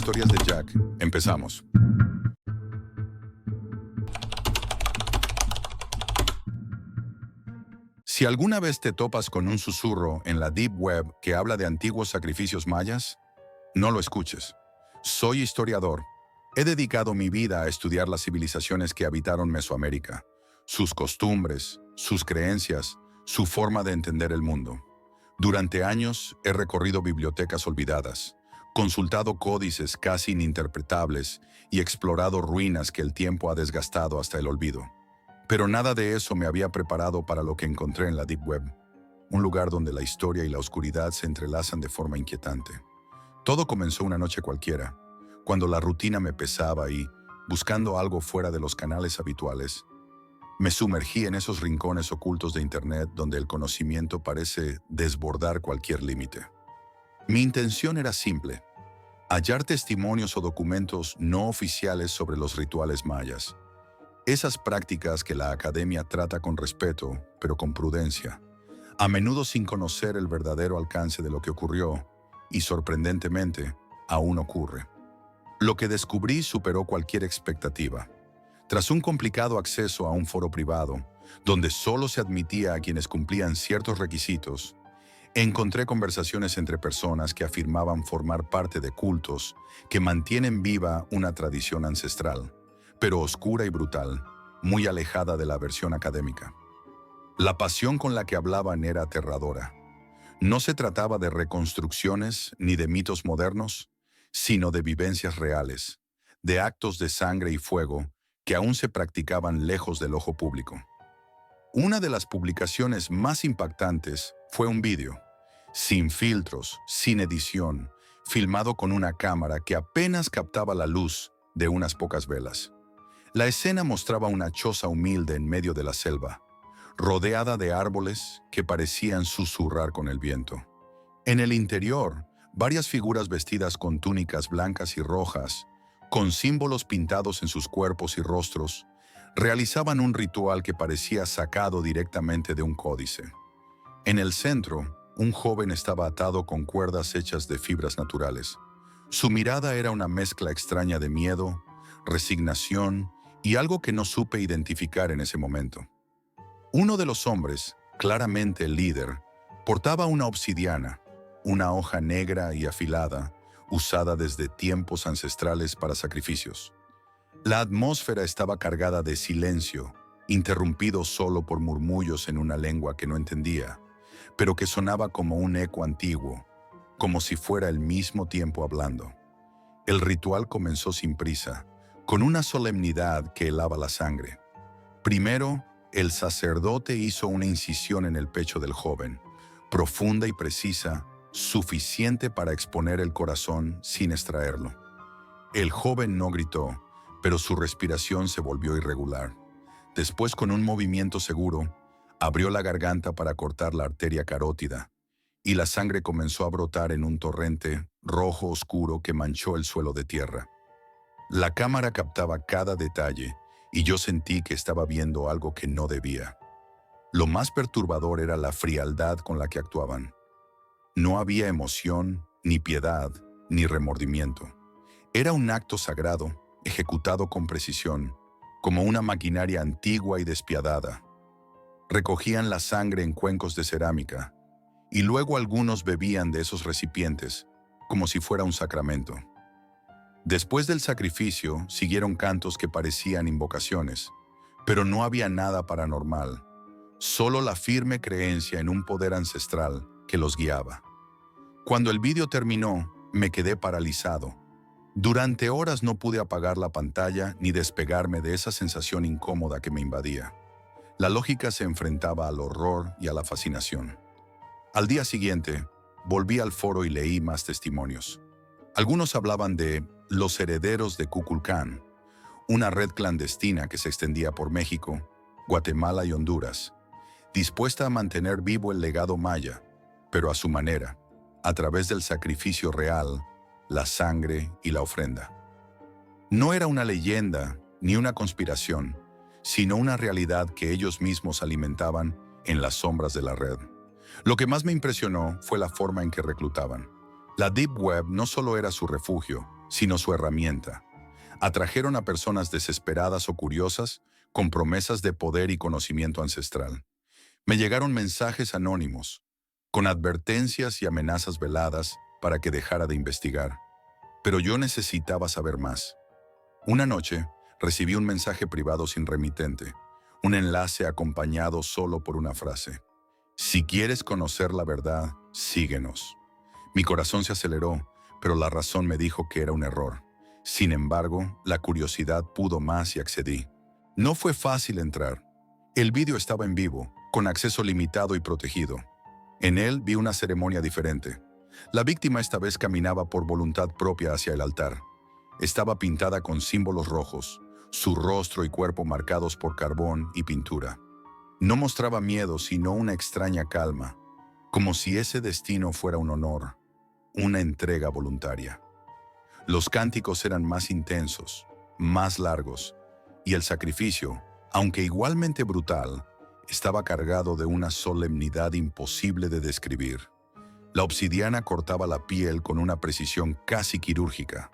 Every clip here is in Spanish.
Historias de Jack. Empezamos. Si alguna vez te topas con un susurro en la Deep Web que habla de antiguos sacrificios mayas, no lo escuches. Soy historiador. He dedicado mi vida a estudiar las civilizaciones que habitaron Mesoamérica, sus costumbres, sus creencias, su forma de entender el mundo. Durante años he recorrido bibliotecas olvidadas, consultado códices casi ininterpretables y explorado ruinas que el tiempo ha desgastado hasta el olvido. Pero nada de eso me había preparado para lo que encontré en la Deep Web, un lugar donde la historia y la oscuridad se entrelazan de forma inquietante. Todo comenzó una noche cualquiera, cuando la rutina me pesaba y, buscando algo fuera de los canales habituales, me sumergí en esos rincones ocultos de Internet donde el conocimiento parece desbordar cualquier límite. Mi intención era simple: hallar testimonios o documentos no oficiales sobre los rituales mayas. Esas prácticas que la academia trata con respeto, pero con prudencia, a menudo sin conocer el verdadero alcance de lo que ocurrió, y sorprendentemente, aún ocurre. Lo que descubrí superó cualquier expectativa. Tras un complicado acceso a un foro privado, donde solo se admitía a quienes cumplían ciertos requisitos, encontré conversaciones entre personas que afirmaban formar parte de cultos que mantienen viva una tradición ancestral, pero oscura y brutal, muy alejada de la versión académica. La pasión con la que hablaban era aterradora. No se trataba de reconstrucciones ni de mitos modernos, sino de vivencias reales, de actos de sangre y fuego que aún se practicaban lejos del ojo público. Una de las publicaciones más impactantes fue un vídeo, sin filtros, sin edición, filmado con una cámara que apenas captaba la luz de unas pocas velas. La escena mostraba una choza humilde en medio de la selva, rodeada de árboles que parecían susurrar con el viento. En el interior, varias figuras vestidas con túnicas blancas y rojas, con símbolos pintados en sus cuerpos y rostros, realizaban un ritual que parecía sacado directamente de un códice. En el centro, un joven estaba atado con cuerdas hechas de fibras naturales. Su mirada era una mezcla extraña de miedo, resignación y algo que no supe identificar en ese momento. Uno de los hombres, claramente el líder, portaba una obsidiana, una hoja negra y afilada, usada desde tiempos ancestrales para sacrificios. La atmósfera estaba cargada de silencio, interrumpido solo por murmullos en una lengua que no entendía, pero que sonaba como un eco antiguo, como si fuera el mismo tiempo hablando. El ritual comenzó sin prisa, con una solemnidad que helaba la sangre. Primero, el sacerdote hizo una incisión en el pecho del joven, profunda y precisa, suficiente para exponer el corazón sin extraerlo. El joven no gritó, pero su respiración se volvió irregular. Después, con un movimiento seguro, abrió la garganta para cortar la arteria carótida, y la sangre comenzó a brotar en un torrente rojo oscuro que manchó el suelo de tierra. La cámara captaba cada detalle, y yo sentí que estaba viendo algo que no debía. Lo más perturbador era la frialdad con la que actuaban. No había emoción, ni piedad, ni remordimiento. Era un acto sagrado, ejecutado con precisión, como una maquinaria antigua y despiadada. Recogían la sangre en cuencos de cerámica, y luego algunos bebían de esos recipientes, como si fuera un sacramento. Después del sacrificio, siguieron cantos que parecían invocaciones, pero no había nada paranormal, solo la firme creencia en un poder ancestral que los guiaba. Cuando el vídeo terminó, me quedé paralizado. Durante horas no pude apagar la pantalla ni despegarme de esa sensación incómoda que me invadía. La lógica se enfrentaba al horror y a la fascinación. Al día siguiente, volví al foro y leí más testimonios. Algunos hablaban de los herederos de Kukulcán, una red clandestina que se extendía por México, Guatemala y Honduras, dispuesta a mantener vivo el legado maya, pero a su manera, a través del sacrificio real, la sangre y la ofrenda. No era una leyenda ni una conspiración, sino una realidad que ellos mismos alimentaban en las sombras de la red. Lo que más me impresionó fue la forma en que reclutaban. La Deep Web no solo era su refugio, sino su herramienta. Atrajeron a personas desesperadas o curiosas con promesas de poder y conocimiento ancestral. Me llegaron mensajes anónimos, con advertencias y amenazas veladas para que dejara de investigar. Pero yo necesitaba saber más. Una noche, recibí un mensaje privado sin remitente, un enlace acompañado solo por una frase. Si quieres conocer la verdad, síguenos. Mi corazón se aceleró, pero la razón me dijo que era un error. Sin embargo, la curiosidad pudo más y accedí. No fue fácil entrar. El vídeo estaba en vivo, con acceso limitado y protegido. En él vi una ceremonia diferente. La víctima esta vez caminaba por voluntad propia hacia el altar. Estaba pintada con símbolos rojos, su rostro y cuerpo marcados por carbón y pintura. No mostraba miedo, sino una extraña calma, como si ese destino fuera un honor, una entrega voluntaria. Los cánticos eran más intensos, más largos, y el sacrificio, aunque igualmente brutal, estaba cargado de una solemnidad imposible de describir. La obsidiana cortaba la piel con una precisión casi quirúrgica.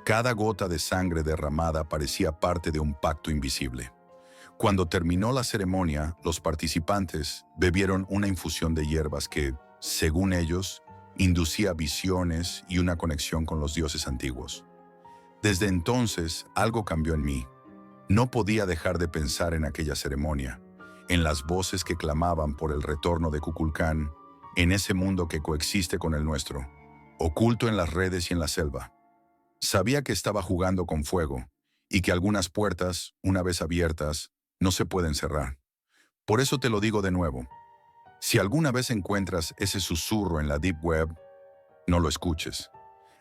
Cada gota de sangre derramada parecía parte de un pacto invisible. Cuando terminó la ceremonia, los participantes bebieron una infusión de hierbas que, según ellos, inducía visiones y una conexión con los dioses antiguos. Desde entonces, algo cambió en mí. No podía dejar de pensar en aquella ceremonia, en las voces que clamaban por el retorno de Kukulcán, en ese mundo que coexiste con el nuestro, oculto en las redes y en la selva. Sabía que estaba jugando con fuego y que algunas puertas, una vez abiertas, no se pueden cerrar. Por eso te lo digo de nuevo. Si alguna vez encuentras ese susurro en la Deep Web, no lo escuches.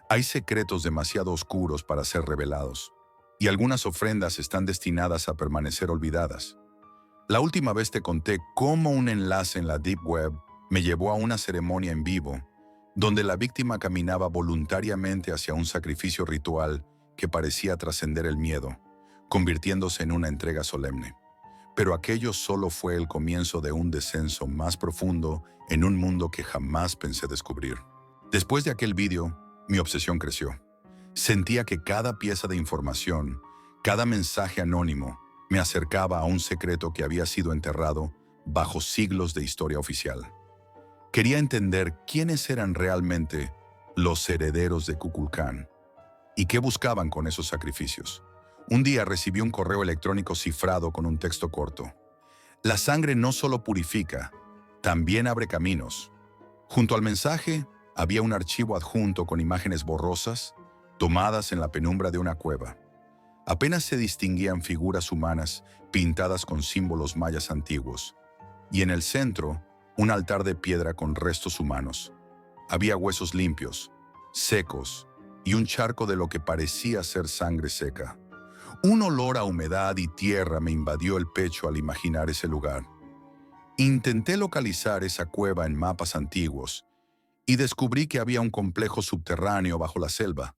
Hay secretos demasiado oscuros para ser revelados, y algunas ofrendas están destinadas a permanecer olvidadas. La última vez te conté cómo un enlace en la Deep Web me llevó a una ceremonia en vivo, donde la víctima caminaba voluntariamente hacia un sacrificio ritual que parecía trascender el miedo, convirtiéndose en una entrega solemne. Pero aquello solo fue el comienzo de un descenso más profundo en un mundo que jamás pensé descubrir. Después de aquel vídeo, mi obsesión creció. Sentía que cada pieza de información, cada mensaje anónimo, me acercaba a un secreto que había sido enterrado bajo siglos de historia oficial. Quería entender quiénes eran realmente los herederos de Kukulcán y qué buscaban con esos sacrificios. Un día recibí un correo electrónico cifrado con un texto corto. La sangre no solo purifica, también abre caminos. Junto al mensaje había un archivo adjunto con imágenes borrosas, tomadas en la penumbra de una cueva. Apenas se distinguían figuras humanas pintadas con símbolos mayas antiguos, y en el centro, un altar de piedra con restos humanos. Había huesos limpios, secos, y un charco de lo que parecía ser sangre seca. Un olor a humedad y tierra me invadió el pecho al imaginar ese lugar. Intenté localizar esa cueva en mapas antiguos y descubrí que había un complejo subterráneo bajo la selva,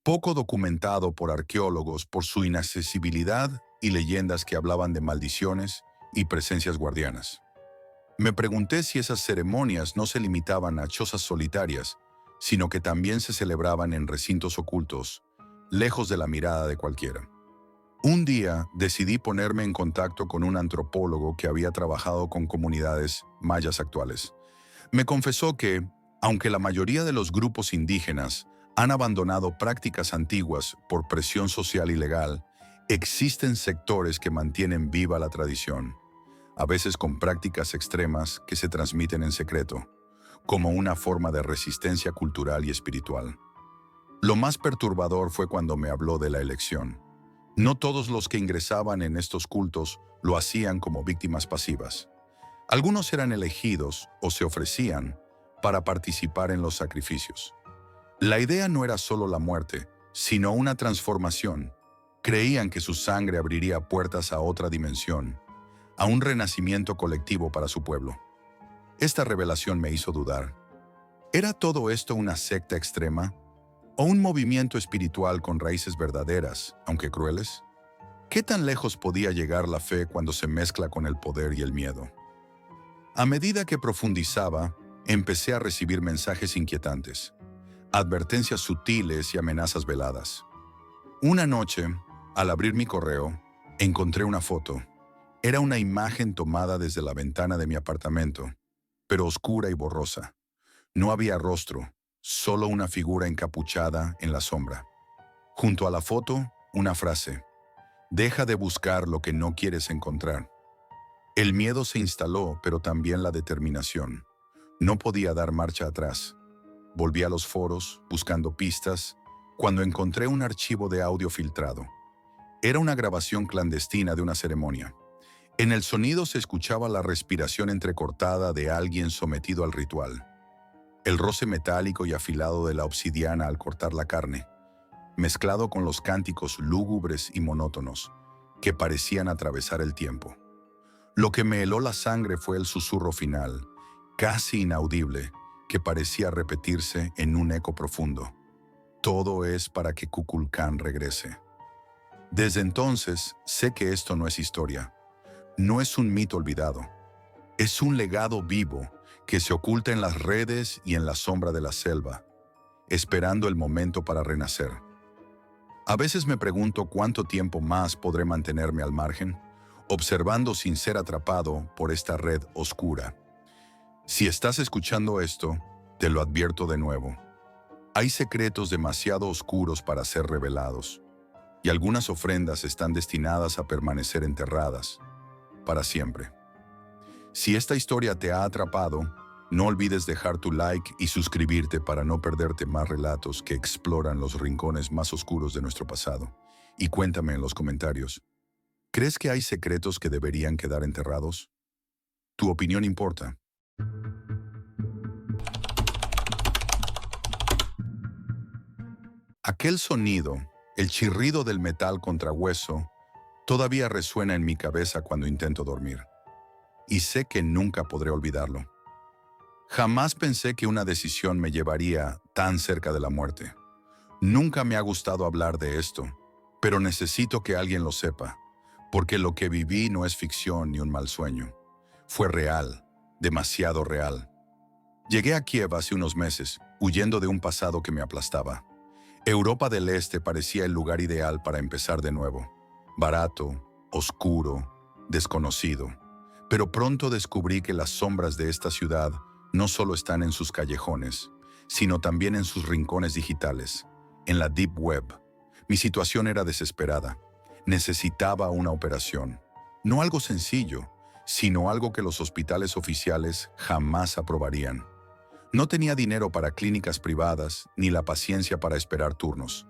poco documentado por arqueólogos por su inaccesibilidad y leyendas que hablaban de maldiciones y presencias guardianas. Me pregunté si esas ceremonias no se limitaban a chozas solitarias, sino que también se celebraban en recintos ocultos, lejos de la mirada de cualquiera. Un día decidí ponerme en contacto con un antropólogo que había trabajado con comunidades mayas actuales. Me confesó que, aunque la mayoría de los grupos indígenas han abandonado prácticas antiguas por presión social y legal, existen sectores que mantienen viva la tradición, a veces con prácticas extremas que se transmiten en secreto, como una forma de resistencia cultural y espiritual. Lo más perturbador fue cuando me habló de la elección. No todos los que ingresaban en estos cultos lo hacían como víctimas pasivas. Algunos eran elegidos o se ofrecían para participar en los sacrificios. La idea no era solo la muerte, sino una transformación. Creían que su sangre abriría puertas a otra dimensión, a un renacimiento colectivo para su pueblo. Esta revelación me hizo dudar. ¿Era todo esto una secta extrema o un movimiento espiritual con raíces verdaderas, aunque crueles? ¿Qué tan lejos podía llegar la fe cuando se mezcla con el poder y el miedo? A medida que profundizaba, empecé a recibir mensajes inquietantes. advertencias sutiles y amenazas veladas. Una noche, al abrir mi correo, encontré una foto. Era una imagen tomada desde la ventana de mi apartamento, pero oscura y borrosa. No había rostro, solo una figura encapuchada en la sombra. Junto a la foto, una frase: deja de buscar lo que no quieres encontrar. El miedo se instaló, pero también la determinación. No podía dar marcha atrás. Volví a los foros, buscando pistas, cuando encontré un archivo de audio filtrado. Era una grabación clandestina de una ceremonia. En el sonido se escuchaba la respiración entrecortada de alguien sometido al ritual, el roce metálico y afilado de la obsidiana al cortar la carne, mezclado con los cánticos lúgubres y monótonos que parecían atravesar el tiempo. Lo que me heló la sangre fue el susurro final, casi inaudible, que parecía repetirse en un eco profundo. Todo es para que Kukulcán regrese. Desde entonces sé que esto no es historia, no es un mito olvidado. Es un legado vivo que se oculta en las redes y en la sombra de la selva, esperando el momento para renacer. A veces me pregunto cuánto tiempo más podré mantenerme al margen, observando sin ser atrapado por esta red oscura. Si estás escuchando esto, te lo advierto de nuevo. Hay secretos demasiado oscuros para ser revelados, y algunas ofrendas están destinadas a permanecer enterradas para siempre. Si esta historia te ha atrapado, no olvides dejar tu like y suscribirte para no perderte más relatos que exploran los rincones más oscuros de nuestro pasado. Y cuéntame en los comentarios, ¿crees que hay secretos que deberían quedar enterrados? Tu opinión importa. Aquel sonido, el chirrido del metal contra hueso, todavía resuena en mi cabeza cuando intento dormir. Y sé que nunca podré olvidarlo. Jamás pensé que una decisión me llevaría tan cerca de la muerte. Nunca me ha gustado hablar de esto, pero necesito que alguien lo sepa, porque lo que viví no es ficción ni un mal sueño. Fue real, demasiado real. Llegué a Kiev hace unos meses, huyendo de un pasado que me aplastaba. Europa del Este parecía el lugar ideal para empezar de nuevo. Barato, oscuro, desconocido. Pero pronto descubrí que las sombras de esta ciudad no solo están en sus callejones, sino también en sus rincones digitales, en la Deep Web. Mi situación era desesperada. Necesitaba una operación. No algo sencillo, sino algo que los hospitales oficiales jamás aprobarían. No tenía dinero para clínicas privadas ni la paciencia para esperar turnos.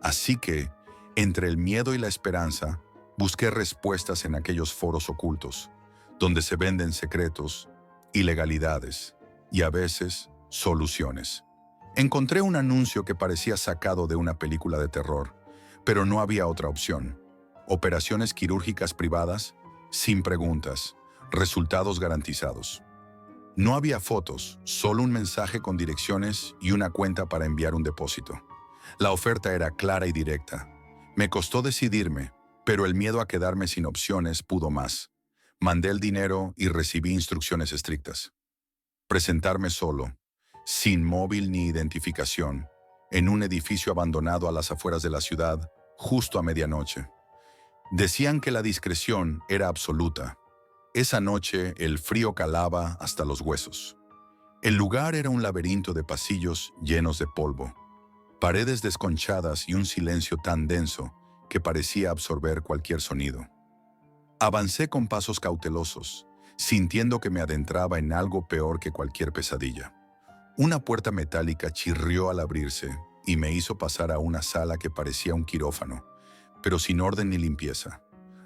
Así que, entre el miedo y la esperanza, busqué respuestas en aquellos foros ocultos, donde se venden secretos, ilegalidades y a veces soluciones. Encontré un anuncio que parecía sacado de una película de terror, pero no había otra opción. Operaciones quirúrgicas privadas, sin preguntas, resultados garantizados. No había fotos, solo un mensaje con direcciones y una cuenta para enviar un depósito. La oferta era clara y directa. Me costó decidirme, pero el miedo a quedarme sin opciones pudo más. Mandé el dinero y recibí instrucciones estrictas. Presentarme solo, sin móvil ni identificación, en un edificio abandonado a las afueras de la ciudad, justo a medianoche. Decían que la discreción era absoluta. Esa noche el frío calaba hasta los huesos. El lugar era un laberinto de pasillos llenos de polvo, paredes desconchadas y un silencio tan denso que parecía absorber cualquier sonido. Avancé con pasos cautelosos, sintiendo que me adentraba en algo peor que cualquier pesadilla. Una puerta metálica chirrió al abrirse y me hizo pasar a una sala que parecía un quirófano, pero sin orden ni limpieza.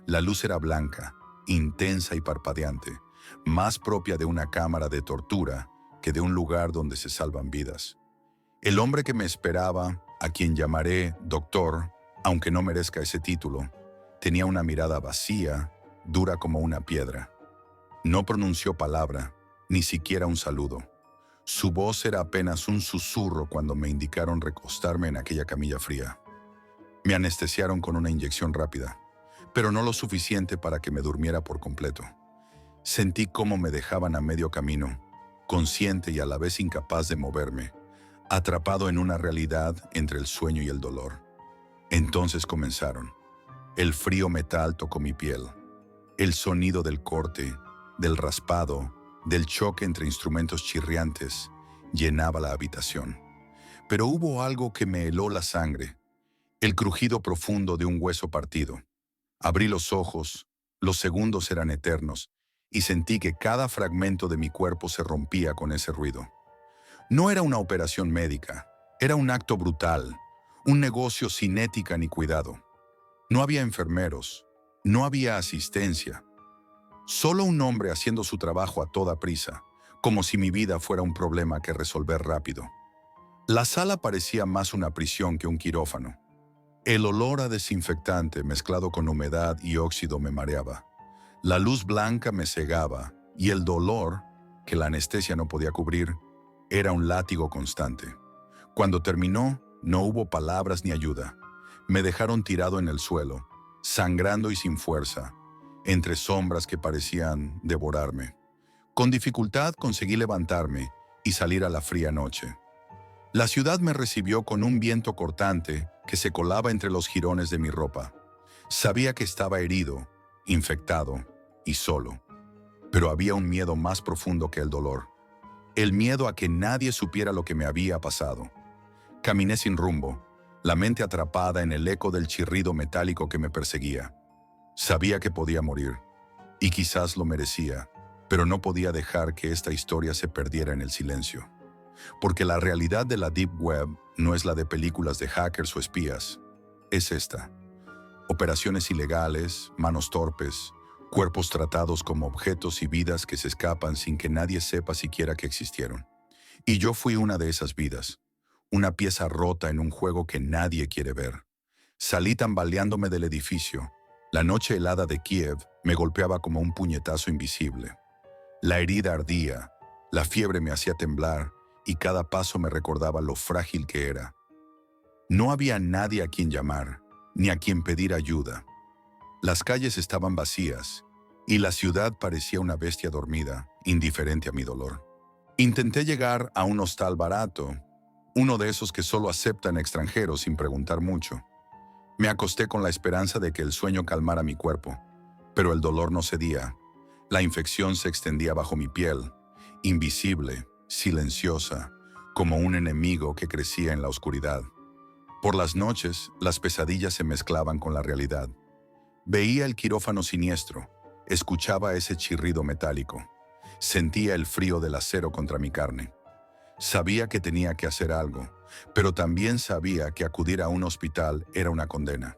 La luz era blanca, intensa y parpadeante, más propia de una cámara de tortura que de un lugar donde se salvan vidas. El hombre que me esperaba, a quien llamaré doctor, aunque no merezca ese título, tenía una mirada vacía, dura como una piedra. No pronunció palabra, ni siquiera un saludo. Su voz era apenas un susurro cuando me indicaron recostarme en aquella camilla fría. Me anestesiaron con una inyección rápida, pero no lo suficiente para que me durmiera por completo. Sentí cómo me dejaban a medio camino, consciente y a la vez incapaz de moverme, atrapado en una realidad entre el sueño y el dolor. Entonces comenzaron. El frío metal tocó mi piel. El sonido del corte, del raspado, del choque entre instrumentos chirriantes, llenaba la habitación. Pero hubo algo que me heló la sangre, el crujido profundo de un hueso partido. Abrí los ojos, los segundos eran eternos, y sentí que cada fragmento de mi cuerpo se rompía con ese ruido. No era una operación médica, era un acto brutal, un negocio sin ética ni cuidado. No había enfermeros, no había asistencia. Solo un hombre haciendo su trabajo a toda prisa, como si mi vida fuera un problema que resolver rápido. La sala parecía más una prisión que un quirófano. El olor a desinfectante mezclado con humedad y óxido me mareaba. La luz blanca me cegaba y el dolor, que la anestesia no podía cubrir, era un látigo constante. Cuando terminó, no hubo palabras ni ayuda. Me dejaron tirado en el suelo, sangrando y sin fuerza, entre sombras que parecían devorarme. Con dificultad conseguí levantarme y salir a la fría noche. La ciudad me recibió con un viento cortante que se colaba entre los jirones de mi ropa. Sabía que estaba herido, infectado y solo. Pero había un miedo más profundo que el dolor. El miedo a que nadie supiera lo que me había pasado. Caminé sin rumbo, la mente atrapada en el eco del chirrido metálico que me perseguía. Sabía que podía morir, y quizás lo merecía, pero no podía dejar que esta historia se perdiera en el silencio. Porque la realidad de la Deep Web no es la de películas de hackers o espías. Es esta. Operaciones ilegales, manos torpes, cuerpos tratados como objetos y vidas que se escapan sin que nadie sepa siquiera que existieron. Y yo fui una de esas vidas, una pieza rota en un juego que nadie quiere ver. Salí tambaleándome del edificio. La noche helada de Kiev me golpeaba como un puñetazo invisible. La herida ardía, la fiebre me hacía temblar y cada paso me recordaba lo frágil que era. No había nadie a quien llamar, ni a quien pedir ayuda. Las calles estaban vacías y la ciudad parecía una bestia dormida, indiferente a mi dolor. Intenté llegar a un hostal barato, uno de esos que solo aceptan extranjeros sin preguntar mucho. Me acosté con la esperanza de que el sueño calmara mi cuerpo, pero el dolor no cedía. La infección se extendía bajo mi piel, invisible, silenciosa, como un enemigo que crecía en la oscuridad. Por las noches, las pesadillas se mezclaban con la realidad. Veía el quirófano siniestro, escuchaba ese chirrido metálico, sentía el frío del acero contra mi carne. Sabía que tenía que hacer algo, pero también sabía que acudir a un hospital era una condena.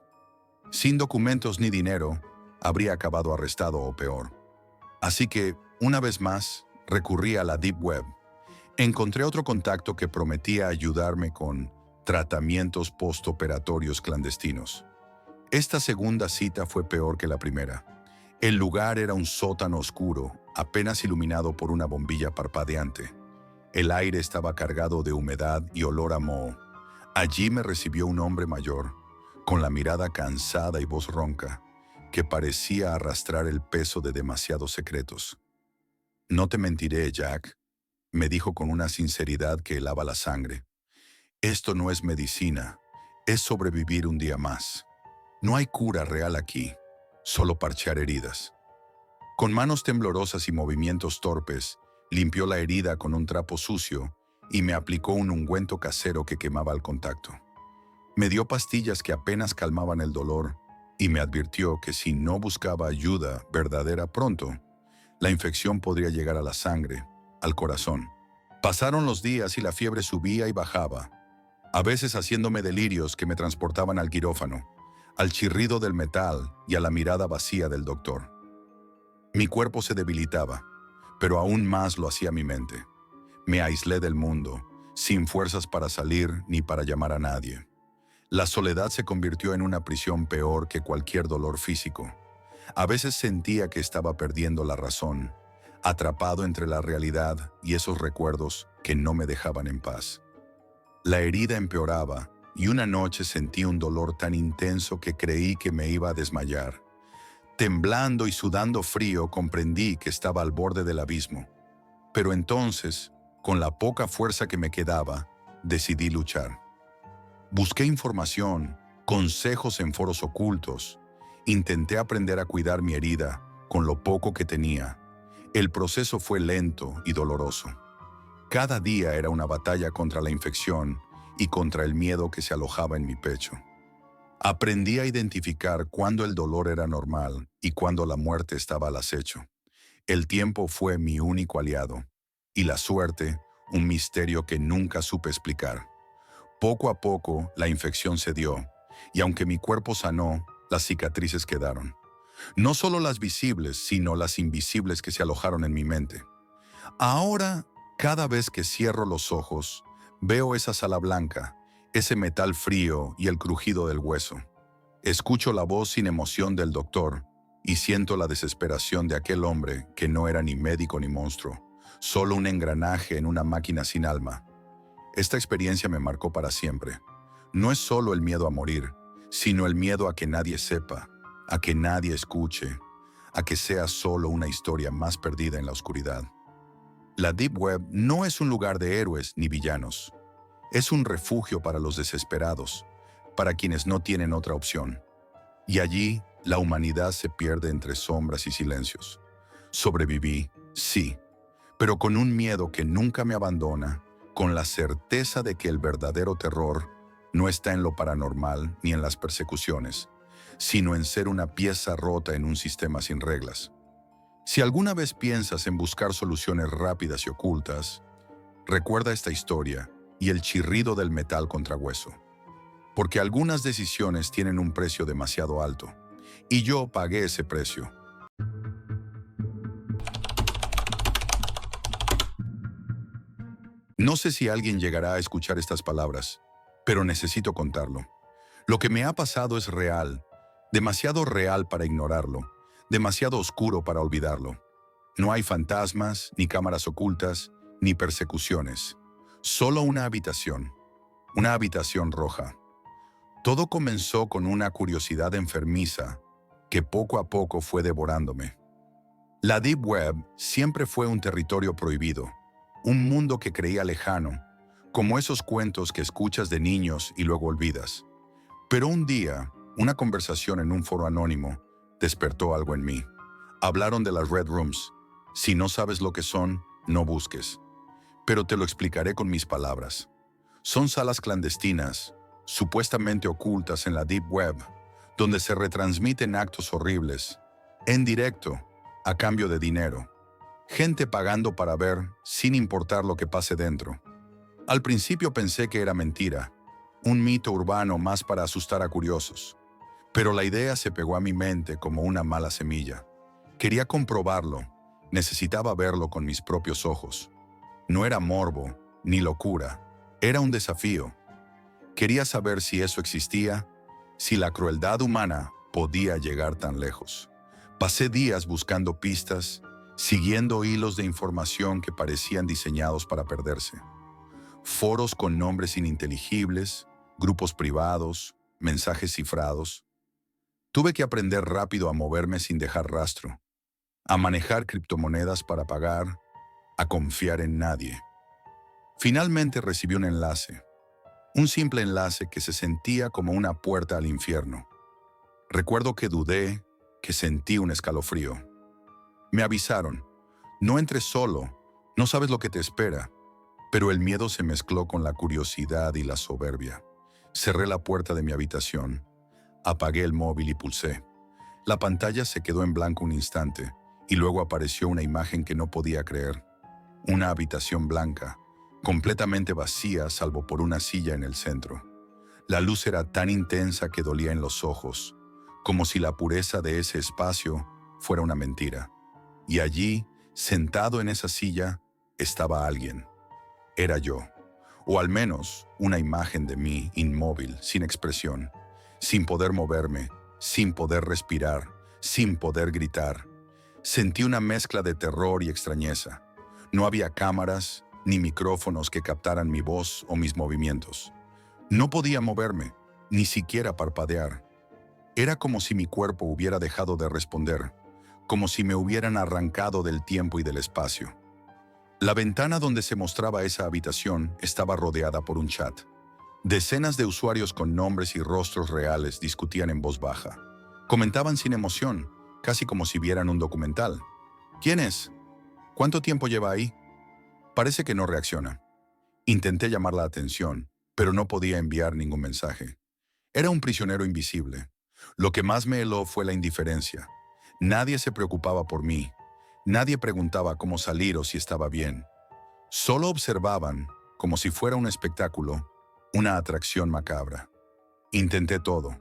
Sin documentos ni dinero, habría acabado arrestado o peor. Así que, una vez más, recurrí a la Deep Web. Encontré otro contacto que prometía ayudarme con tratamientos postoperatorios clandestinos. Esta segunda cita fue peor que la primera. El lugar era un sótano oscuro, apenas iluminado por una bombilla parpadeante. El aire estaba cargado de humedad y olor a moho. Allí me recibió un hombre mayor, con la mirada cansada y voz ronca, que parecía arrastrar el peso de demasiados secretos. «No te mentiré, Jack», me dijo con una sinceridad que helaba la sangre. «Esto no es medicina, es sobrevivir un día más. No hay cura real aquí, solo parchear heridas». Con manos temblorosas y movimientos torpes, limpió la herida con un trapo sucio y me aplicó un ungüento casero que quemaba al contacto. Me dio pastillas que apenas calmaban el dolor y me advirtió que si no buscaba ayuda verdadera pronto, la infección podría llegar a la sangre, al corazón. Pasaron los días y la fiebre subía y bajaba, a veces haciéndome delirios que me transportaban al quirófano, al chirrido del metal y a la mirada vacía del doctor. Mi cuerpo se debilitaba, pero aún más lo hacía mi mente. Me aislé del mundo, sin fuerzas para salir ni para llamar a nadie. La soledad se convirtió en una prisión peor que cualquier dolor físico. A veces sentía que estaba perdiendo la razón, atrapado entre la realidad y esos recuerdos que no me dejaban en paz. La herida empeoraba y una noche sentí un dolor tan intenso que creí que me iba a desmayar. Temblando y sudando frío, comprendí que estaba al borde del abismo. Pero entonces, con la poca fuerza que me quedaba, decidí luchar. Busqué información, consejos en foros ocultos. Intenté aprender a cuidar mi herida con lo poco que tenía. El proceso fue lento y doloroso. Cada día era una batalla contra la infección y contra el miedo que se alojaba en mi pecho. Aprendí a identificar cuándo el dolor era normal y cuándo la muerte estaba al acecho. El tiempo fue mi único aliado, y la suerte, un misterio que nunca supe explicar. Poco a poco, la infección cedió, y aunque mi cuerpo sanó, las cicatrices quedaron. No solo las visibles, sino las invisibles que se alojaron en mi mente. Ahora, cada vez que cierro los ojos, veo esa sala blanca, ese metal frío y el crujido del hueso. Escucho la voz sin emoción del doctor y siento la desesperación de aquel hombre que no era ni médico ni monstruo, solo un engranaje en una máquina sin alma. Esta experiencia me marcó para siempre. No es solo el miedo a morir, sino el miedo a que nadie sepa, a que nadie escuche, a que sea solo una historia más perdida en la oscuridad. La Deep Web no es un lugar de héroes ni villanos. Es un refugio para los desesperados, para quienes no tienen otra opción. Y allí, la humanidad se pierde entre sombras y silencios. Sobreviví, sí, pero con un miedo que nunca me abandona, con la certeza de que el verdadero terror no está en lo paranormal ni en las persecuciones, sino en ser una pieza rota en un sistema sin reglas. Si alguna vez piensas en buscar soluciones rápidas y ocultas, recuerda esta historia y el chirrido del metal contra hueso. Porque algunas decisiones tienen un precio demasiado alto, y yo pagué ese precio. No sé si alguien llegará a escuchar estas palabras, pero necesito contarlo. Lo que me ha pasado es real, demasiado real para ignorarlo, demasiado oscuro para olvidarlo. No hay fantasmas, ni cámaras ocultas, ni persecuciones. Solo una habitación roja. Todo comenzó con una curiosidad enfermiza que poco a poco fue devorándome. La Deep Web siempre fue un territorio prohibido, un mundo que creía lejano, como esos cuentos que escuchas de niños y luego olvidas. Pero un día, una conversación en un foro anónimo despertó algo en mí. Hablaron de las Red Rooms. Si no sabes lo que son, no busques. Pero te lo explicaré con mis palabras. Son salas clandestinas, supuestamente ocultas en la Deep Web, donde se retransmiten actos horribles, en directo, a cambio de dinero. Gente pagando para ver, sin importar lo que pase dentro. Al principio pensé que era mentira, un mito urbano más para asustar a curiosos. Pero la idea se pegó a mi mente como una mala semilla. Quería comprobarlo, necesitaba verlo con mis propios ojos. No era morbo, ni locura, era un desafío. Quería saber si eso existía, si la crueldad humana podía llegar tan lejos. Pasé días buscando pistas, siguiendo hilos de información que parecían diseñados para perderse. Foros con nombres ininteligibles, grupos privados, mensajes cifrados. Tuve que aprender rápido a moverme sin dejar rastro, a manejar criptomonedas para pagar, a confiar en nadie. Finalmente recibí un enlace. Un simple enlace que se sentía como una puerta al infierno. Recuerdo que dudé, que sentí un escalofrío. Me avisaron, no entres solo, no sabes lo que te espera. Pero el miedo se mezcló con la curiosidad y la soberbia. Cerré la puerta de mi habitación, apagué el móvil y pulsé. La pantalla se quedó en blanco un instante y luego apareció una imagen que no podía creer. Una habitación blanca, completamente vacía salvo por una silla en el centro. La luz era tan intensa que dolía en los ojos, como si la pureza de ese espacio fuera una mentira. Y allí, sentado en esa silla, estaba alguien. Era yo, o al menos una imagen de mí inmóvil, sin expresión, sin poder moverme, sin poder respirar, sin poder gritar. Sentí una mezcla de terror y extrañeza. No había cámaras ni micrófonos que captaran mi voz o mis movimientos. No podía moverme, ni siquiera parpadear. Era como si mi cuerpo hubiera dejado de responder, como si me hubieran arrancado del tiempo y del espacio. La ventana donde se mostraba esa habitación estaba rodeada por un chat. Decenas de usuarios con nombres y rostros reales discutían en voz baja. Comentaban sin emoción, casi como si vieran un documental. ¿Quién es? ¿Cuánto tiempo lleva ahí? Parece que no reacciona. Intenté llamar la atención, pero no podía enviar ningún mensaje. Era un prisionero invisible. Lo que más me heló fue la indiferencia. Nadie se preocupaba por mí. Nadie preguntaba cómo salir o si estaba bien. Solo observaban, como si fuera un espectáculo, una atracción macabra. Intenté todo.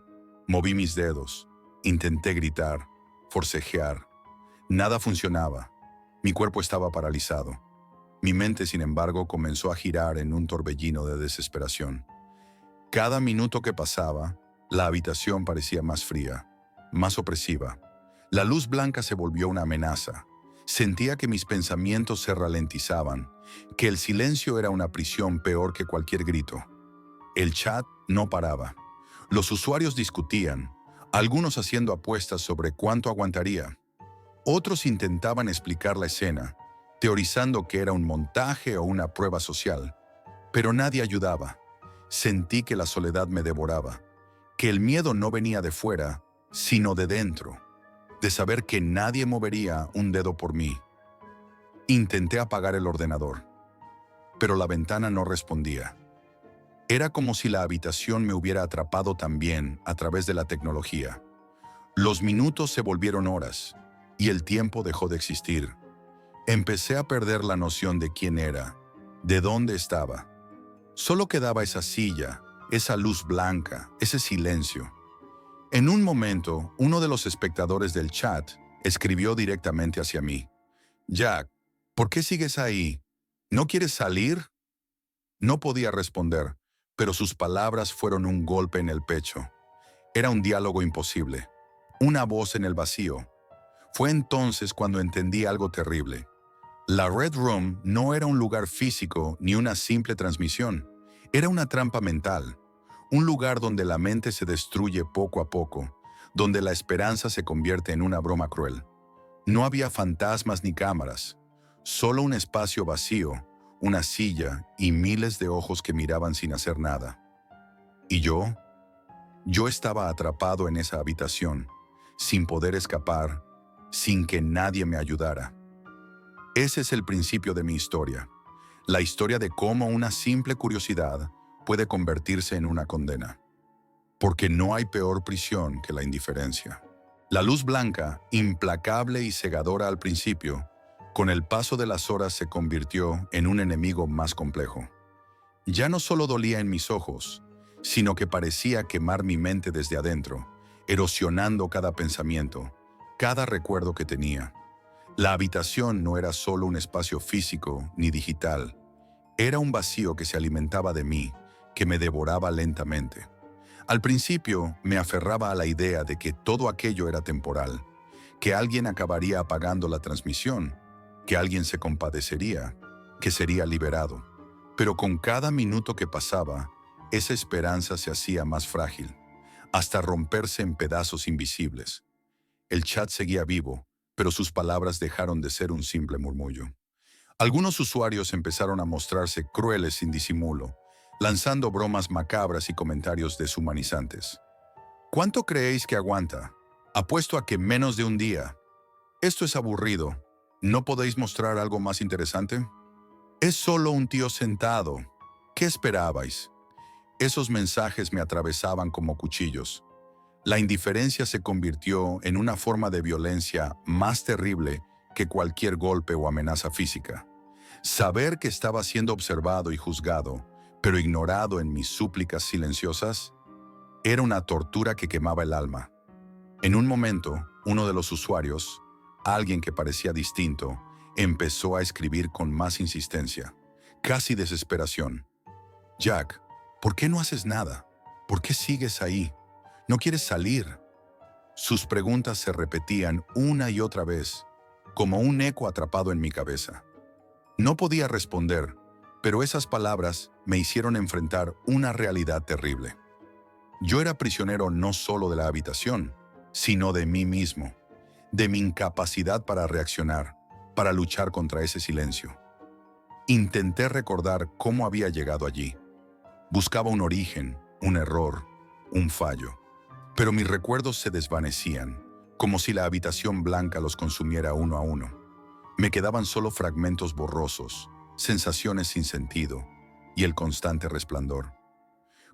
Moví mis dedos. Intenté gritar, forcejear. Nada funcionaba. Mi cuerpo estaba paralizado. Mi mente, sin embargo, comenzó a girar en un torbellino de desesperación. Cada minuto que pasaba, la habitación parecía más fría, más opresiva. La luz blanca se volvió una amenaza. Sentía que mis pensamientos se ralentizaban, que el silencio era una prisión peor que cualquier grito. El chat no paraba. Los usuarios discutían, algunos haciendo apuestas sobre cuánto aguantaría. Otros intentaban explicar la escena, teorizando que era un montaje o una prueba social. Pero nadie ayudaba. Sentí que la soledad me devoraba, que el miedo no venía de fuera, sino de dentro, de saber que nadie movería un dedo por mí. Intenté apagar el ordenador, pero la ventana no respondía. Era como si la habitación me hubiera atrapado también a través de la tecnología. Los minutos se volvieron horas, y el tiempo dejó de existir. Empecé a perder la noción de quién era, de dónde estaba. Solo quedaba esa silla, esa luz blanca, ese silencio. En un momento, uno de los espectadores del chat escribió directamente hacia mí. «Jack, ¿por qué sigues ahí? ¿No quieres salir?» No podía responder, pero sus palabras fueron un golpe en el pecho. Era un diálogo imposible, una voz en el vacío. Fue entonces cuando entendí algo terrible. La Red Room no era un lugar físico ni una simple transmisión. Era una trampa mental, un lugar donde la mente se destruye poco a poco, donde la esperanza se convierte en una broma cruel. No había fantasmas ni cámaras, solo un espacio vacío, una silla y miles de ojos que miraban sin hacer nada. ¿Y yo? Yo estaba atrapado en esa habitación, sin poder escapar, sin que nadie me ayudara. Ese es el principio de mi historia, la historia de cómo una simple curiosidad puede convertirse en una condena. Porque no hay peor prisión que la indiferencia. La luz blanca, implacable y cegadora al principio, con el paso de las horas se convirtió en un enemigo más complejo. Ya no solo dolía en mis ojos, sino que parecía quemar mi mente desde adentro, erosionando cada pensamiento, cada recuerdo que tenía. La habitación no era solo un espacio físico ni digital, era un vacío que se alimentaba de mí, que me devoraba lentamente. Al principio me aferraba a la idea de que todo aquello era temporal, que alguien acabaría apagando la transmisión, que alguien se compadecería, que sería liberado. Pero con cada minuto que pasaba, esa esperanza se hacía más frágil, hasta romperse en pedazos invisibles. El chat seguía vivo, pero sus palabras dejaron de ser un simple murmullo. Algunos usuarios empezaron a mostrarse crueles sin disimulo, lanzando bromas macabras y comentarios deshumanizantes. ¿Cuánto creéis que aguanta? Apuesto a que menos de un día. Esto es aburrido. ¿No podéis mostrar algo más interesante? Es solo un tío sentado. ¿Qué esperabais? Esos mensajes me atravesaban como cuchillos. La indiferencia se convirtió en una forma de violencia más terrible que cualquier golpe o amenaza física. Saber que estaba siendo observado y juzgado, pero ignorado en mis súplicas silenciosas, era una tortura que quemaba el alma. En un momento, uno de los usuarios, alguien que parecía distinto, empezó a escribir con más insistencia, casi desesperación. «Jack, ¿por qué no haces nada? ¿Por qué sigues ahí? ¿No quieres salir?» Sus preguntas se repetían una y otra vez, como un eco atrapado en mi cabeza. No podía responder, pero esas palabras me hicieron enfrentar una realidad terrible. Yo era prisionero no solo de la habitación, sino de mí mismo, de mi incapacidad para reaccionar, para luchar contra ese silencio. Intenté recordar cómo había llegado allí. Buscaba un origen, un error, un fallo. Pero mis recuerdos se desvanecían, como si la habitación blanca los consumiera uno a uno. Me quedaban solo fragmentos borrosos, sensaciones sin sentido y el constante resplandor.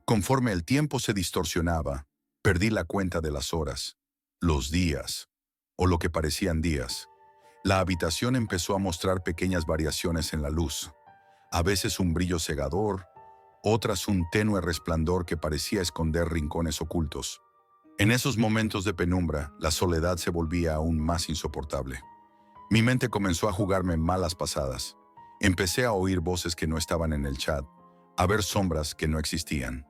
Conforme el tiempo se distorsionaba, perdí la cuenta de las horas, los días, o lo que parecían días. La habitación empezó a mostrar pequeñas variaciones en la luz, a veces un brillo cegador, otras un tenue resplandor que parecía esconder rincones ocultos. En esos momentos de penumbra, la soledad se volvía aún más insoportable. Mi mente comenzó a jugarme malas pasadas. Empecé a oír voces que no estaban en el chat, a ver sombras que no existían.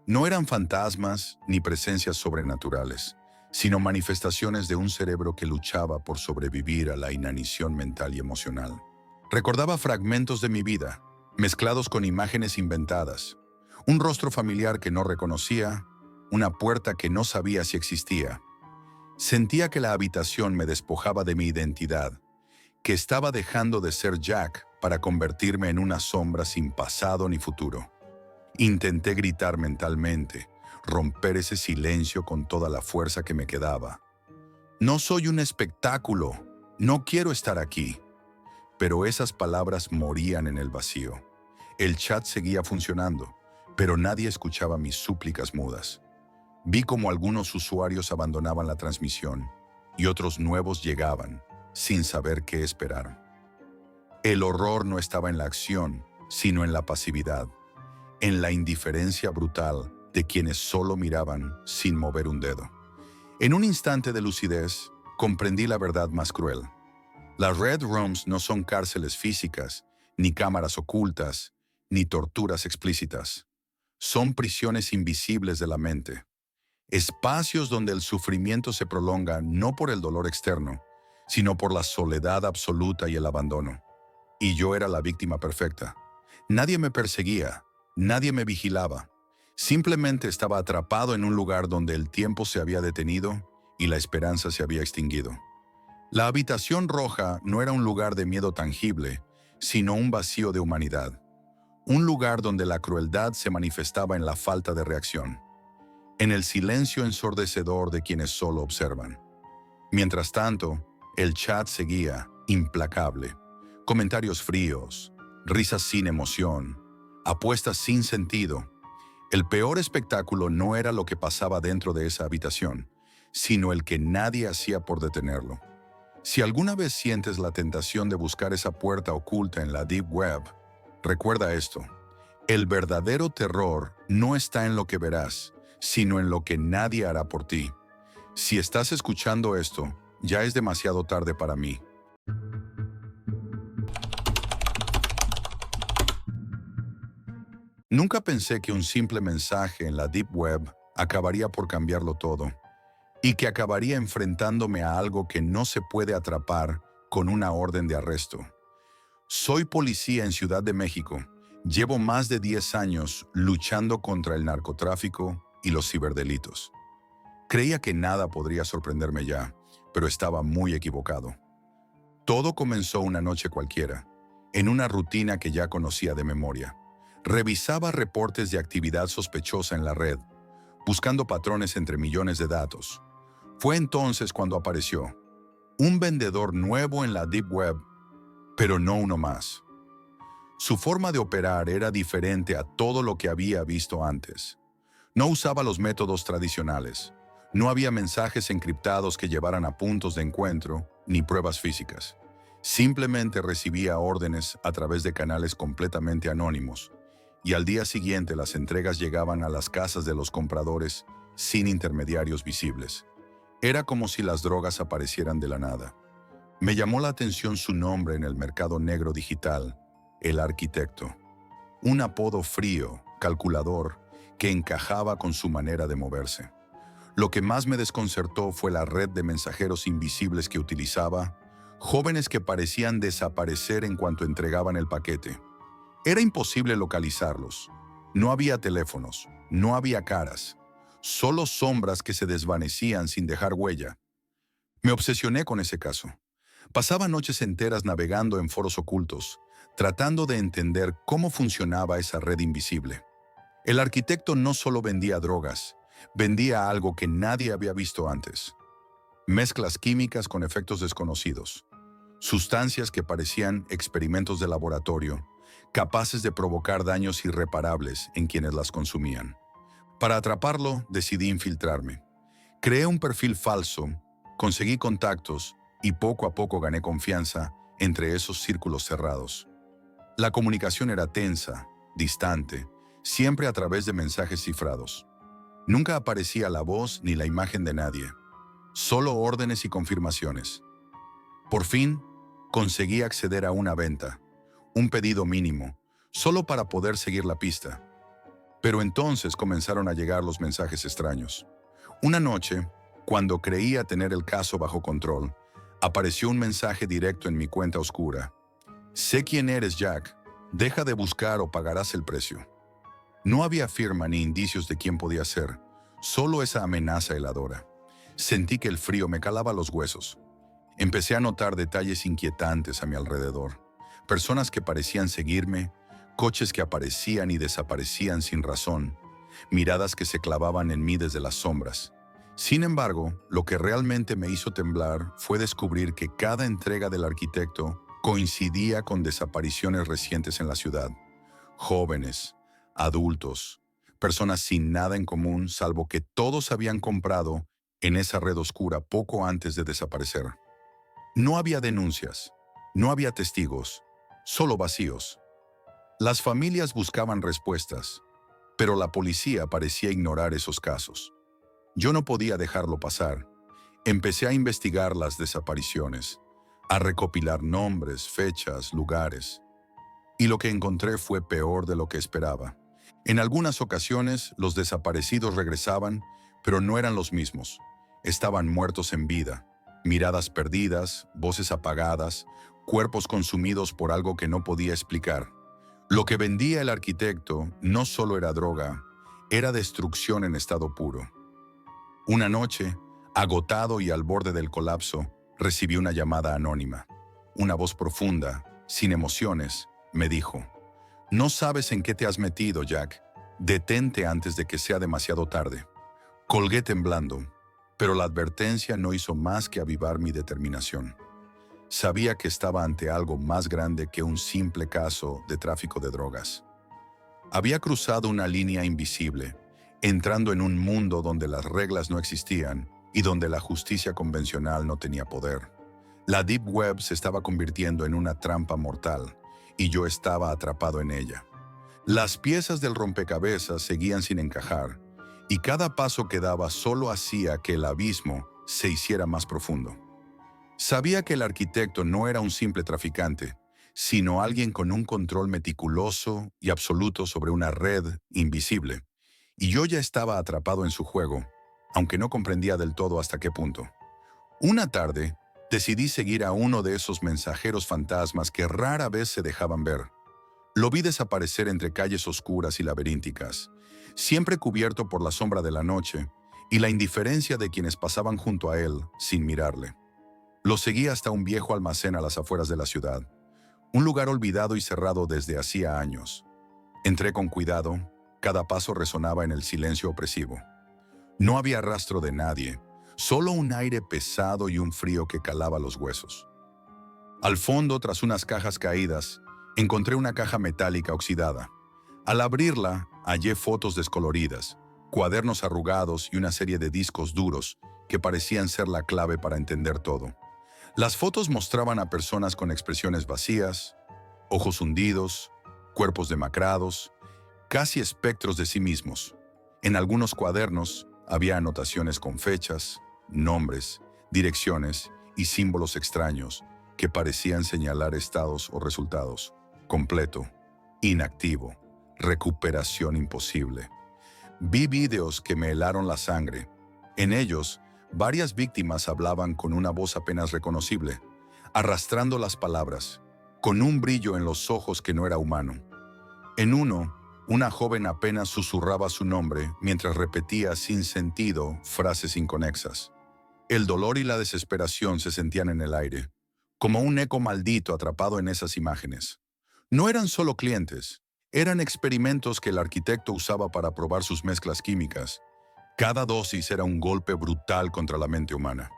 No eran fantasmas ni presencias sobrenaturales, sino manifestaciones de un cerebro que luchaba por sobrevivir a la inanición mental y emocional. Recordaba fragmentos de mi vida, mezclados con imágenes inventadas, un rostro familiar que no reconocía, una puerta que no sabía si existía. Sentía que la habitación me despojaba de mi identidad, que estaba dejando de ser Jack para convertirme en una sombra sin pasado ni futuro. Intenté gritar mentalmente, romper ese silencio con toda la fuerza que me quedaba. No soy un espectáculo, no quiero estar aquí. Pero esas palabras morían en el vacío. El chat seguía funcionando, pero nadie escuchaba mis súplicas mudas. Vi cómo algunos usuarios abandonaban la transmisión y otros nuevos llegaban, sin saber qué esperar. El horror no estaba en la acción, sino en la pasividad, en la indiferencia brutal de quienes solo miraban sin mover un dedo. En un instante de lucidez, comprendí la verdad más cruel. Las Red Rooms no son cárceles físicas, ni cámaras ocultas, ni torturas explícitas. Son prisiones invisibles de la mente. Espacios donde el sufrimiento se prolonga no por el dolor externo, sino por la soledad absoluta y el abandono. Y yo era la víctima perfecta. Nadie me perseguía, nadie me vigilaba. Simplemente estaba atrapado en un lugar donde el tiempo se había detenido y la esperanza se había extinguido. La habitación roja no era un lugar de miedo tangible, sino un vacío de humanidad. Un lugar donde la crueldad se manifestaba en la falta de reacción, en el silencio ensordecedor de quienes solo observan. Mientras tanto, el chat seguía, implacable. Comentarios fríos, risas sin emoción, apuestas sin sentido. El peor espectáculo no era lo que pasaba dentro de esa habitación, sino el que nadie hacía por detenerlo. Si alguna vez sientes la tentación de buscar esa puerta oculta en la Deep Web, recuerda esto: el verdadero terror no está en lo que verás, sino en lo que nadie hará por ti. Si estás escuchando esto, ya es demasiado tarde para mí. Nunca pensé que un simple mensaje en la Deep Web acabaría por cambiarlo todo, y que acabaría enfrentándome a algo que no se puede atrapar con una orden de arresto. Soy policía en Ciudad de México. Llevo más de 10 años luchando contra el narcotráfico y los ciberdelitos. Creía que nada podría sorprenderme ya, pero estaba muy equivocado. Todo comenzó una noche cualquiera, en una rutina que ya conocía de memoria. Revisaba reportes de actividad sospechosa en la red, buscando patrones entre millones de datos. Fue entonces cuando apareció un vendedor nuevo en la Deep Web, pero no uno más. Su forma de operar era diferente a todo lo que había visto antes. No usaba los métodos tradicionales. No había mensajes encriptados que llevaran a puntos de encuentro, ni pruebas físicas. Simplemente recibía órdenes a través de canales completamente anónimos, y al día siguiente las entregas llegaban a las casas de los compradores sin intermediarios visibles. Era como si las drogas aparecieran de la nada. Me llamó la atención su nombre en el mercado negro digital, el arquitecto. Un apodo frío, calculador, que encajaba con su manera de moverse. Lo que más me desconcertó fue la red de mensajeros invisibles que utilizaba, jóvenes que parecían desaparecer en cuanto entregaban el paquete. Era imposible localizarlos. No había teléfonos, no había caras, solo sombras que se desvanecían sin dejar huella. Me obsesioné con ese caso. Pasaba noches enteras navegando en foros ocultos, tratando de entender cómo funcionaba esa red invisible. El arquitecto no solo vendía drogas, vendía algo que nadie había visto antes. Mezclas químicas con efectos desconocidos. Sustancias que parecían experimentos de laboratorio, capaces de provocar daños irreparables en quienes las consumían. Para atraparlo, decidí infiltrarme. Creé un perfil falso, conseguí contactos y poco a poco gané confianza entre esos círculos cerrados. La comunicación era tensa, distante, siempre a través de mensajes cifrados. Nunca aparecía la voz ni la imagen de nadie, solo órdenes y confirmaciones. Por fin, conseguí acceder a una venta, un pedido mínimo, solo para poder seguir la pista. Pero entonces comenzaron a llegar los mensajes extraños. Una noche, cuando creía tener el caso bajo control, apareció un mensaje directo en mi cuenta oscura. Sé quién eres, Jack. Deja de buscar o pagarás el precio. No había firma ni indicios de quién podía ser, solo esa amenaza heladora. Sentí que el frío me calaba los huesos. Empecé a notar detalles inquietantes a mi alrededor. Personas que parecían seguirme, coches que aparecían y desaparecían sin razón, miradas que se clavaban en mí desde las sombras. Sin embargo, lo que realmente me hizo temblar fue descubrir que cada entrega del arquitecto coincidía con desapariciones recientes en la ciudad. Jóvenes, adultos, personas sin nada en común salvo que todos habían comprado en esa red oscura poco antes de desaparecer. No había denuncias, no había testigos, solo vacíos. Las familias buscaban respuestas, pero la policía parecía ignorar esos casos. Yo no podía dejarlo pasar. Empecé a investigar las desapariciones, a recopilar nombres, fechas, lugares. Y lo que encontré fue peor de lo que esperaba. En algunas ocasiones, los desaparecidos regresaban, pero no eran los mismos. Estaban muertos en vida, miradas perdidas, voces apagadas, cuerpos consumidos por algo que no podía explicar. Lo que vendía el arquitecto no solo era droga, era destrucción en estado puro. Una noche, agotado y al borde del colapso, recibí una llamada anónima. Una voz profunda, sin emociones, me dijo: «No sabes en qué te has metido, Jack. Detente antes de que sea demasiado tarde». Colgué temblando, pero la advertencia no hizo más que avivar mi determinación. Sabía que estaba ante algo más grande que un simple caso de tráfico de drogas. Había cruzado una línea invisible, entrando en un mundo donde las reglas no existían y donde la justicia convencional no tenía poder. La Deep Web se estaba convirtiendo en una trampa mortal, y yo estaba atrapado en ella. Las piezas del rompecabezas seguían sin encajar, y cada paso que daba solo hacía que el abismo se hiciera más profundo. Sabía que el arquitecto no era un simple traficante, sino alguien con un control meticuloso y absoluto sobre una red invisible, y yo ya estaba atrapado en su juego, aunque no comprendía del todo hasta qué punto. Una tarde, decidí seguir a uno de esos mensajeros fantasmas que rara vez se dejaban ver. Lo vi desaparecer entre calles oscuras y laberínticas, siempre cubierto por la sombra de la noche y la indiferencia de quienes pasaban junto a él sin mirarle. Lo seguí hasta un viejo almacén a las afueras de la ciudad, un lugar olvidado y cerrado desde hacía años. Entré con cuidado, cada paso resonaba en el silencio opresivo. No había rastro de nadie, solo un aire pesado y un frío que calaba los huesos. Al fondo, tras unas cajas caídas, encontré una caja metálica oxidada. Al abrirla, hallé fotos descoloridas, cuadernos arrugados y una serie de discos duros que parecían ser la clave para entender todo. Las fotos mostraban a personas con expresiones vacías, ojos hundidos, cuerpos demacrados, casi espectros de sí mismos. En algunos cuadernos había anotaciones con fechas, nombres, direcciones y símbolos extraños que parecían señalar estados o resultados. Completo, inactivo, recuperación imposible. Vi vídeos que me helaron la sangre. En ellos, varias víctimas hablaban con una voz apenas reconocible, arrastrando las palabras, con un brillo en los ojos que no era humano. En uno, una joven apenas susurraba su nombre mientras repetía sin sentido frases inconexas. El dolor y la desesperación se sentían en el aire, como un eco maldito atrapado en esas imágenes. No eran solo clientes, eran experimentos que el arquitecto usaba para probar sus mezclas químicas. Cada dosis era un golpe brutal contra la mente humana.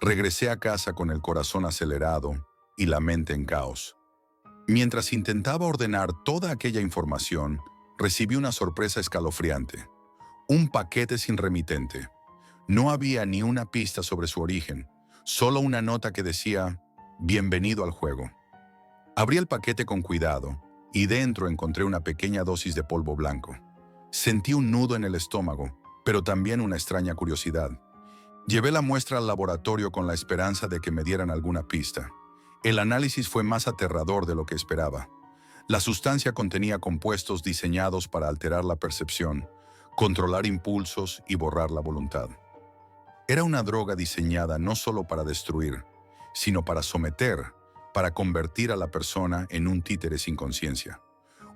Regresé a casa con el corazón acelerado y la mente en caos. Mientras intentaba ordenar toda aquella información, recibí una sorpresa escalofriante. Un paquete sin remitente. No había ni una pista sobre su origen, solo una nota que decía, «Bienvenido al juego». Abrí el paquete con cuidado y dentro encontré una pequeña dosis de polvo blanco. Sentí un nudo en el estómago, pero también una extraña curiosidad. Llevé la muestra al laboratorio con la esperanza de que me dieran alguna pista. El análisis fue más aterrador de lo que esperaba. La sustancia contenía compuestos diseñados para alterar la percepción, controlar impulsos y borrar la voluntad. Era una droga diseñada no solo para destruir, sino para someter, para convertir a la persona en un títere sin conciencia.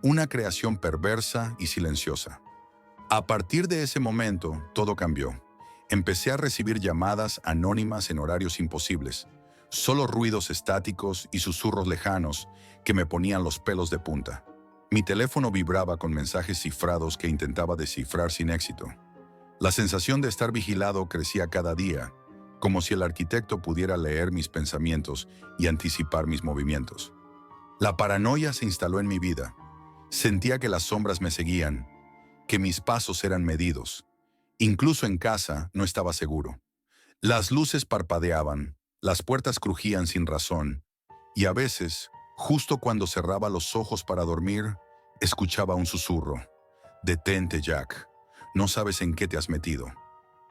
Una creación perversa y silenciosa. A partir de ese momento, todo cambió. Empecé a recibir llamadas anónimas en horarios imposibles, solo ruidos estáticos y susurros lejanos que me ponían los pelos de punta. Mi teléfono vibraba con mensajes cifrados que intentaba descifrar sin éxito. La sensación de estar vigilado crecía cada día, como si el arquitecto pudiera leer mis pensamientos y anticipar mis movimientos. La paranoia se instaló en mi vida. Sentía que las sombras me seguían, que mis pasos eran medidos. Incluso en casa no estaba seguro. Las luces parpadeaban, las puertas crujían sin razón, y a veces, justo cuando cerraba los ojos para dormir, escuchaba un susurro. «Detente, Jack. No sabes en qué te has metido».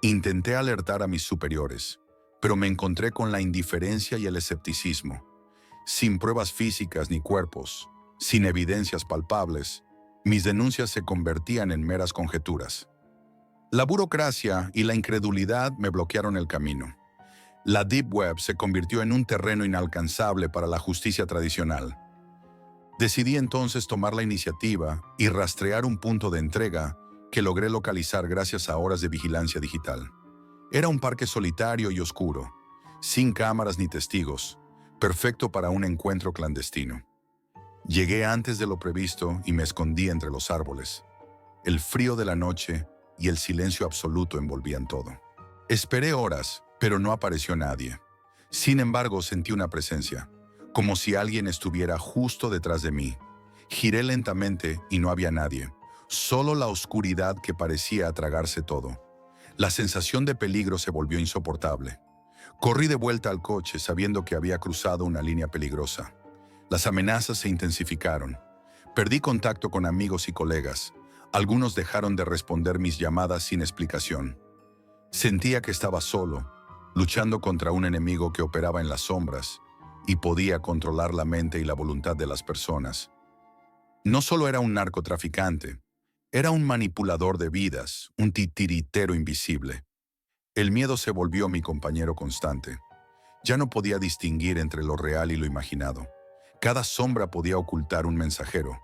Intenté alertar a mis superiores, pero me encontré con la indiferencia y el escepticismo. Sin pruebas físicas ni cuerpos, sin evidencias palpables, mis denuncias se convertían en meras conjeturas. La burocracia y la incredulidad me bloquearon el camino. La Deep Web se convirtió en un terreno inalcanzable para la justicia tradicional. Decidí entonces tomar la iniciativa y rastrear un punto de entrega que logré localizar gracias a horas de vigilancia digital. Era un parque solitario y oscuro, sin cámaras ni testigos, perfecto para un encuentro clandestino. Llegué antes de lo previsto y me escondí entre los árboles. El frío de la noche y el silencio absoluto envolvían todo. Esperé horas, pero no apareció nadie. Sin embargo, sentí una presencia, como si alguien estuviera justo detrás de mí. Giré lentamente y no había nadie. Solo la oscuridad que parecía tragarse todo. La sensación de peligro se volvió insoportable. Corrí de vuelta al coche sabiendo que había cruzado una línea peligrosa. Las amenazas se intensificaron. Perdí contacto con amigos y colegas. Algunos dejaron de responder mis llamadas sin explicación. Sentía que estaba solo, luchando contra un enemigo que operaba en las sombras y podía controlar la mente y la voluntad de las personas. No solo era un narcotraficante, era un manipulador de vidas, un titiritero invisible. El miedo se volvió mi compañero constante. Ya no podía distinguir entre lo real y lo imaginado. Cada sombra podía ocultar un mensajero.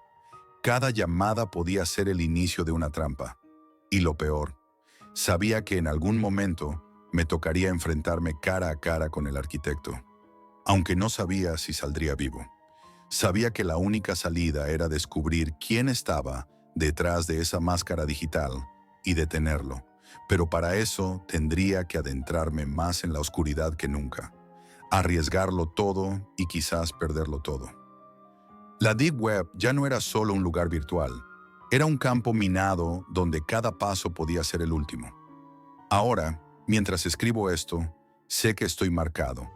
Cada llamada podía ser el inicio de una trampa. Y lo peor, sabía que en algún momento me tocaría enfrentarme cara a cara con el arquitecto. Aunque no sabía si saldría vivo. Sabía que la única salida era descubrir quién estaba detrás de esa máscara digital y detenerlo, pero para eso tendría que adentrarme más en la oscuridad que nunca, arriesgarlo todo y quizás perderlo todo. La Deep Web ya no era solo un lugar virtual, era un campo minado donde cada paso podía ser el último. Ahora, mientras escribo esto, sé que estoy marcado.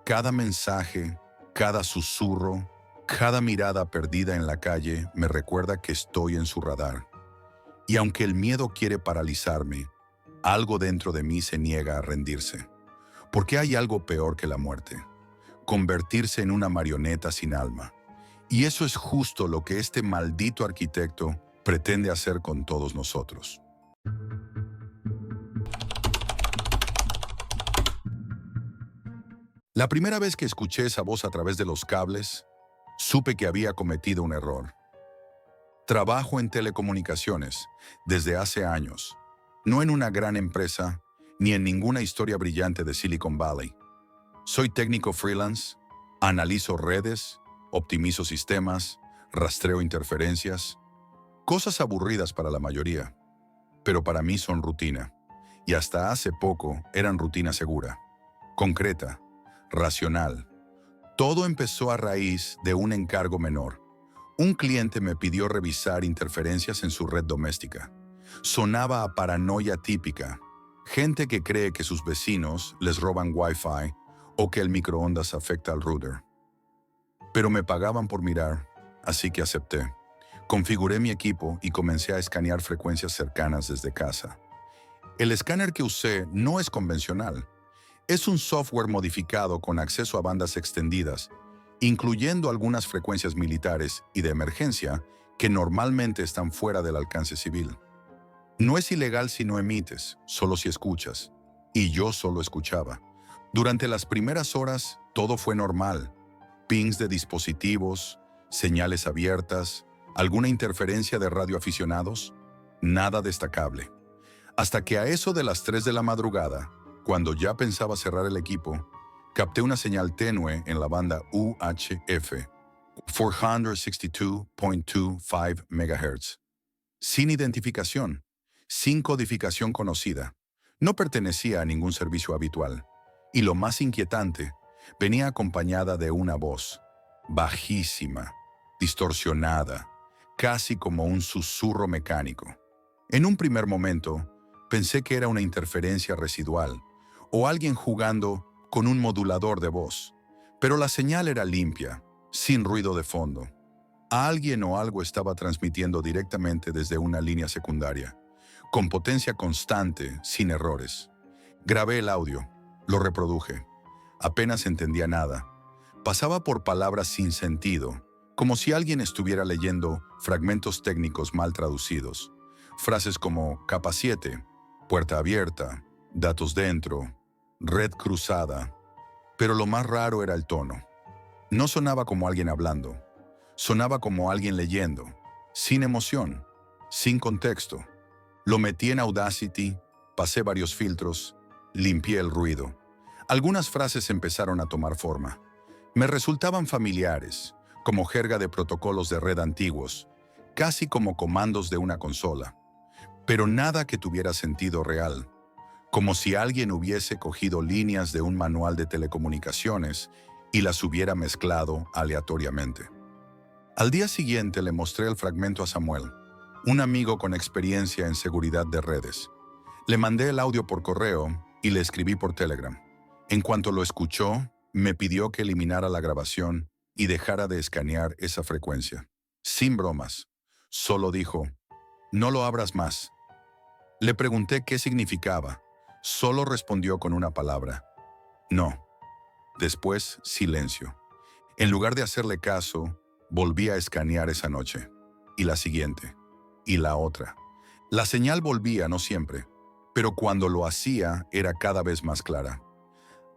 Cada mensaje, cada susurro, cada mirada perdida en la calle me recuerda que estoy en su radar. Y aunque el miedo quiere paralizarme, algo dentro de mí se niega a rendirse. Porque hay algo peor que la muerte: convertirse en una marioneta sin alma. Y eso es justo lo que este maldito arquitecto pretende hacer con todos nosotros. La primera vez que escuché esa voz a través de los cables, supe que había cometido un error. Trabajo en telecomunicaciones desde hace años, no en una gran empresa ni en ninguna historia brillante de Silicon Valley. Soy técnico freelance, analizo redes, optimizo sistemas, rastreo interferencias, cosas aburridas para la mayoría, pero para mí son rutina. Y hasta hace poco eran rutina segura, concreta, racional. Todo empezó a raíz de un encargo menor. Un cliente me pidió revisar interferencias en su red doméstica. Sonaba a paranoia típica. Gente que cree que sus vecinos les roban Wi-Fi o que el microondas afecta al router. Pero me pagaban por mirar, así que acepté. Configuré mi equipo y comencé a escanear frecuencias cercanas desde casa. El escáner que usé no es convencional. Es un software modificado con acceso a bandas extendidas, incluyendo algunas frecuencias militares y de emergencia que normalmente están fuera del alcance civil. No es ilegal si no emites, solo si escuchas. Y yo solo escuchaba. Durante las primeras horas, todo fue normal. Pings de dispositivos, señales abiertas, alguna interferencia de radioaficionados, nada destacable. Hasta que a eso de las 3 de la madrugada, cuando ya pensaba cerrar el equipo, capté una señal tenue en la banda UHF, 462.25 MHz. Sin identificación, sin codificación conocida. No pertenecía a ningún servicio habitual. Y lo más inquietante, venía acompañada de una voz, bajísima, distorsionada, casi como un susurro mecánico. En un primer momento, pensé que era una interferencia residual o alguien jugando con un modulador de voz, pero la señal era limpia, sin ruido de fondo. Alguien o algo estaba transmitiendo directamente desde una línea secundaria, con potencia constante, sin errores. Grabé el audio, lo reproduje. Apenas entendía nada. Pasaba por palabras sin sentido, como si alguien estuviera leyendo fragmentos técnicos mal traducidos. Frases como capa 7, puerta abierta, datos dentro, red cruzada. Pero lo más raro era el tono. No sonaba como alguien hablando. Sonaba como alguien leyendo, sin emoción, sin contexto. Lo metí en Audacity, pasé varios filtros, limpié el ruido. Algunas frases empezaron a tomar forma. Me resultaban familiares, como jerga de protocolos de red antiguos, casi como comandos de una consola. Pero nada que tuviera sentido real, como si alguien hubiese cogido líneas de un manual de telecomunicaciones y las hubiera mezclado aleatoriamente. Al día siguiente le mostré el fragmento a Samuel, un amigo con experiencia en seguridad de redes. Le mandé el audio por correo y le escribí por Telegram. En cuanto lo escuchó, me pidió que eliminara la grabación y dejara de escanear esa frecuencia. Sin bromas. Solo dijo, no lo abras más. Le pregunté qué significaba. Solo respondió con una palabra. No. Después, silencio. En lugar de hacerle caso, volví a escanear esa noche. Y la siguiente. Y la otra. La señal volvía, no siempre, pero cuando lo hacía era cada vez más clara.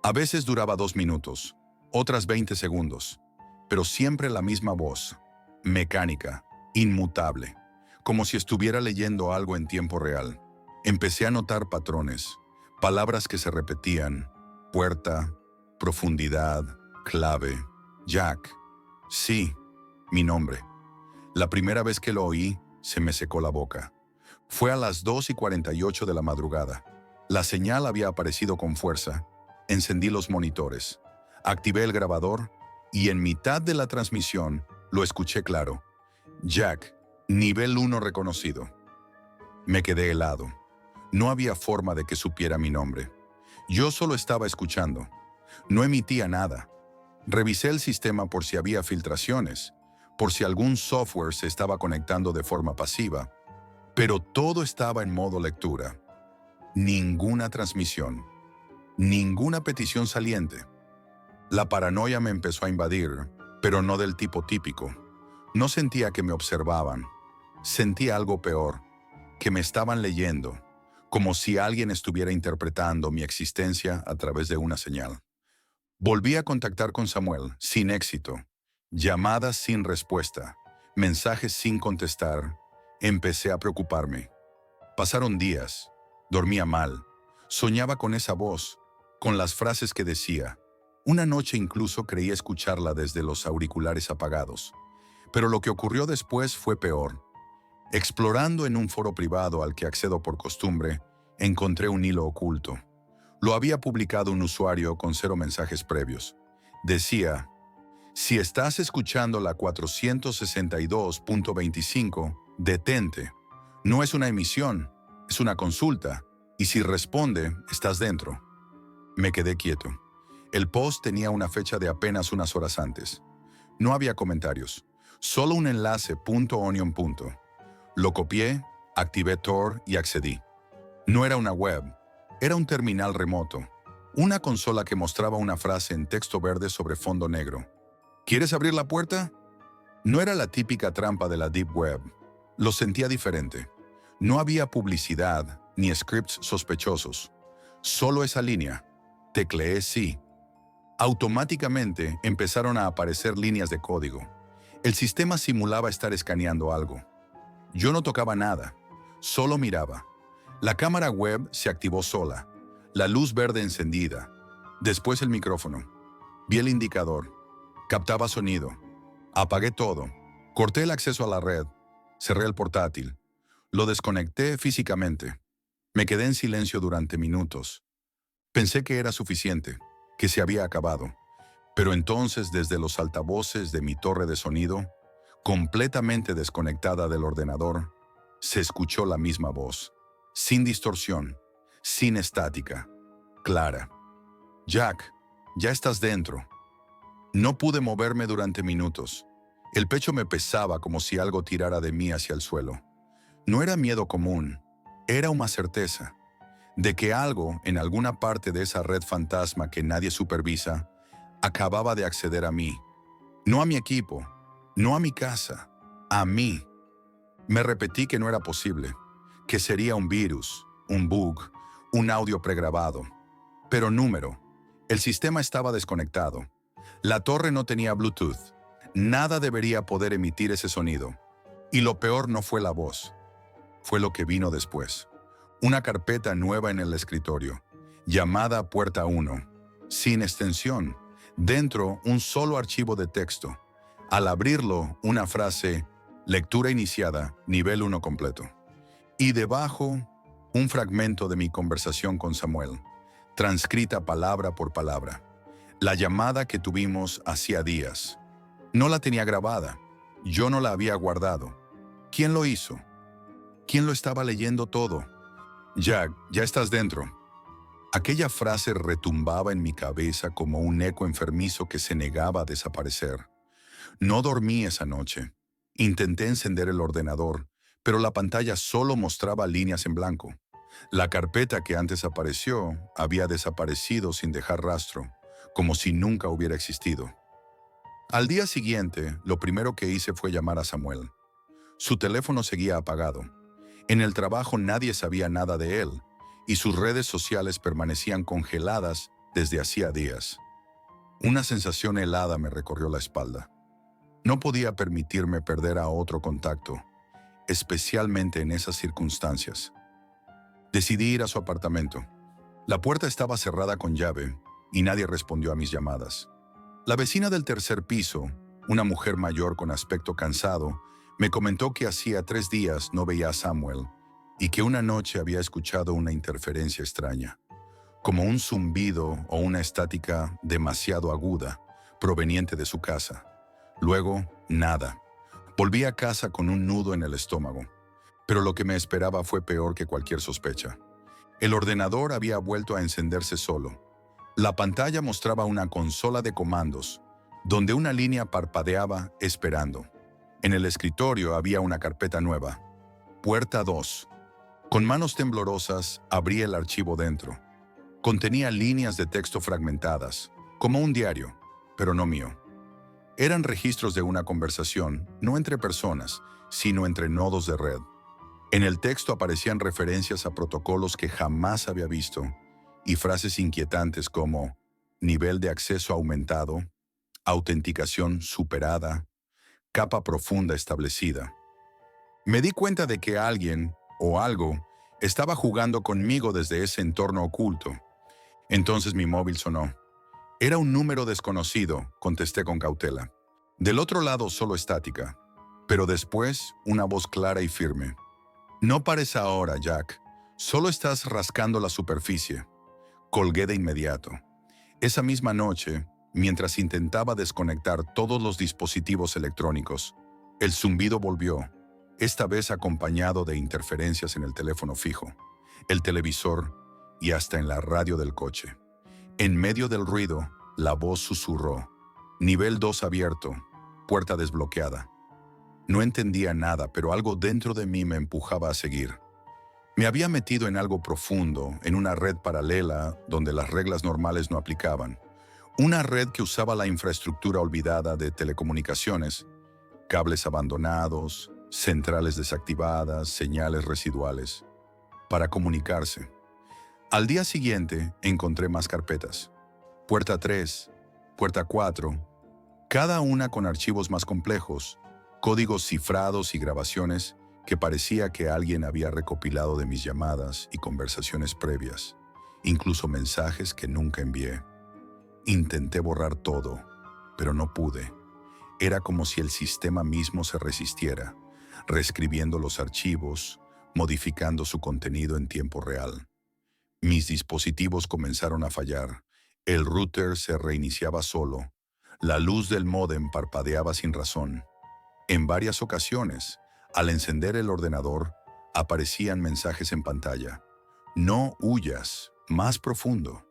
A veces duraba 2 minutos, otras 20 segundos, pero siempre la misma voz, mecánica, inmutable, como si estuviera leyendo algo en tiempo real. Empecé a notar patrones, palabras que se repetían, puerta, profundidad, clave, Jack. Sí, mi nombre. La primera vez que lo oí, se me secó la boca. Fue a las 2:48 de la madrugada. La señal había aparecido con fuerza. Encendí los monitores, activé el grabador y en mitad de la transmisión lo escuché claro. Jack, nivel 1 reconocido. Me quedé helado. No había forma de que supiera mi nombre. Yo solo estaba escuchando. No emitía nada. Revisé el sistema por si había filtraciones, por si algún software se estaba conectando de forma pasiva, pero todo estaba en modo lectura. Ninguna transmisión. Ninguna petición saliente. La paranoia me empezó a invadir, pero no del tipo típico. No sentía que me observaban. Sentía algo peor, que me estaban leyendo, como si alguien estuviera interpretando mi existencia a través de una señal. Volví a contactar con Samuel, sin éxito. Llamadas sin respuesta, mensajes sin contestar. Empecé a preocuparme. Pasaron días. Dormía mal. Soñaba con esa voz, con las frases que decía. Una noche incluso creí escucharla desde los auriculares apagados. Pero lo que ocurrió después fue peor. Explorando en un foro privado al que accedo por costumbre, encontré un hilo oculto. Lo había publicado un usuario con 0 mensajes previos. Decía: si estás escuchando la 462.25, detente. No es una emisión, es una consulta, y si responde, estás dentro. Me quedé quieto. El post tenía una fecha de apenas unas horas antes. No había comentarios, solo un enlace .onion. Lo copié, activé Tor y accedí. No era una web, era un terminal remoto, una consola que mostraba una frase en texto verde sobre fondo negro. ¿Quieres abrir la puerta? No era la típica trampa de la Deep Web. Lo sentía diferente. No había publicidad ni scripts sospechosos. Solo esa línea. Tecleé sí. Automáticamente empezaron a aparecer líneas de código. El sistema simulaba estar escaneando algo. Yo no tocaba nada, solo miraba. La cámara web se activó sola, la luz verde encendida. Después el micrófono. Vi el indicador. Captaba sonido. Apagué todo. Corté el acceso a la red. Cerré el portátil. Lo desconecté físicamente. Me quedé en silencio durante minutos. Pensé que era suficiente, que se había acabado. Pero entonces, desde los altavoces de mi torre de sonido, completamente desconectada del ordenador, se escuchó la misma voz, sin distorsión, sin estática, clara. Jack, ya estás dentro. No pude moverme durante minutos. El pecho me pesaba como si algo tirara de mí hacia el suelo. No era miedo común, era una certeza de que algo en alguna parte de esa red fantasma que nadie supervisa acababa de acceder a mí. No a mi equipo, no a mi casa, a mí. Me repetí que no era posible, que sería un virus, un bug, un audio pregrabado. Pero número, el sistema estaba desconectado. La torre no tenía Bluetooth. Nada debería poder emitir ese sonido. Y lo peor no fue la voz. Fue lo que vino después. Una carpeta nueva en el escritorio, llamada Puerta 1, sin extensión. Dentro, un solo archivo de texto. Al abrirlo, una frase: lectura iniciada, nivel 1 completo. Y debajo, un fragmento de mi conversación con Samuel, transcrita palabra por palabra. La llamada que tuvimos hacía días. No la tenía grabada. Yo no la había guardado. ¿Quién lo hizo? ¿Quién lo estaba leyendo todo? Jack, ya estás dentro. Aquella frase retumbaba en mi cabeza como un eco enfermizo que se negaba a desaparecer. No dormí esa noche. Intenté encender el ordenador, pero la pantalla solo mostraba líneas en blanco. La carpeta que antes apareció había desaparecido sin dejar rastro, como si nunca hubiera existido. Al día siguiente, lo primero que hice fue llamar a Samuel. Su teléfono seguía apagado. En el trabajo nadie sabía nada de él, y sus redes sociales permanecían congeladas desde hacía días. Una sensación helada me recorrió la espalda. No podía permitirme perder a otro contacto, especialmente en esas circunstancias. Decidí ir a su apartamento. La puerta estaba cerrada con llave y nadie respondió a mis llamadas. La vecina del tercer piso, una mujer mayor con aspecto cansado, me comentó que hacía 3 días no veía a Samuel y que una noche había escuchado una interferencia extraña, como un zumbido o una estática demasiado aguda, proveniente de su casa. Luego, nada. Volví a casa con un nudo en el estómago, pero lo que me esperaba fue peor que cualquier sospecha. El ordenador había vuelto a encenderse solo. La pantalla mostraba una consola de comandos, donde una línea parpadeaba esperando. En el escritorio había una carpeta nueva. Puerta 2. Con manos temblorosas, abrí el archivo dentro. Contenía líneas de texto fragmentadas, como un diario, pero no mío. Eran registros de una conversación, no entre personas, sino entre nodos de red. En el texto aparecían referencias a protocolos que jamás había visto y frases inquietantes como nivel de acceso aumentado, autenticación superada, capa profunda establecida. Me di cuenta de que alguien o algo estaba jugando conmigo desde ese entorno oculto. Entonces mi móvil sonó. Era un número desconocido, contesté con cautela. Del otro lado solo estática. Pero después, una voz clara y firme. No pares ahora, Jack. Solo estás rascando la superficie. Colgué de inmediato. Esa misma noche, mientras intentaba desconectar todos los dispositivos electrónicos, el zumbido volvió, esta vez acompañado de interferencias en el teléfono fijo, el televisor y hasta en la radio del coche. En medio del ruido, la voz susurró. Nivel 2 abierto, puerta desbloqueada. No entendía nada, pero algo dentro de mí me empujaba a seguir. Me había metido en algo profundo, en una red paralela donde las reglas normales no aplicaban. Una red que usaba la infraestructura olvidada de telecomunicaciones, cables abandonados, centrales desactivadas, señales residuales, para comunicarse. Al día siguiente encontré más carpetas. Puerta 3, puerta 4, cada una con archivos más complejos, códigos cifrados y grabaciones que parecía que alguien había recopilado de mis llamadas y conversaciones previas, incluso mensajes que nunca envié. Intenté borrar todo, pero no pude. Era como si el sistema mismo se resistiera, reescribiendo los archivos, modificando su contenido en tiempo real. Mis dispositivos comenzaron a fallar, el router se reiniciaba solo, la luz del módem parpadeaba sin razón. En varias ocasiones, al encender el ordenador, aparecían mensajes en pantalla. No huyas, más profundo.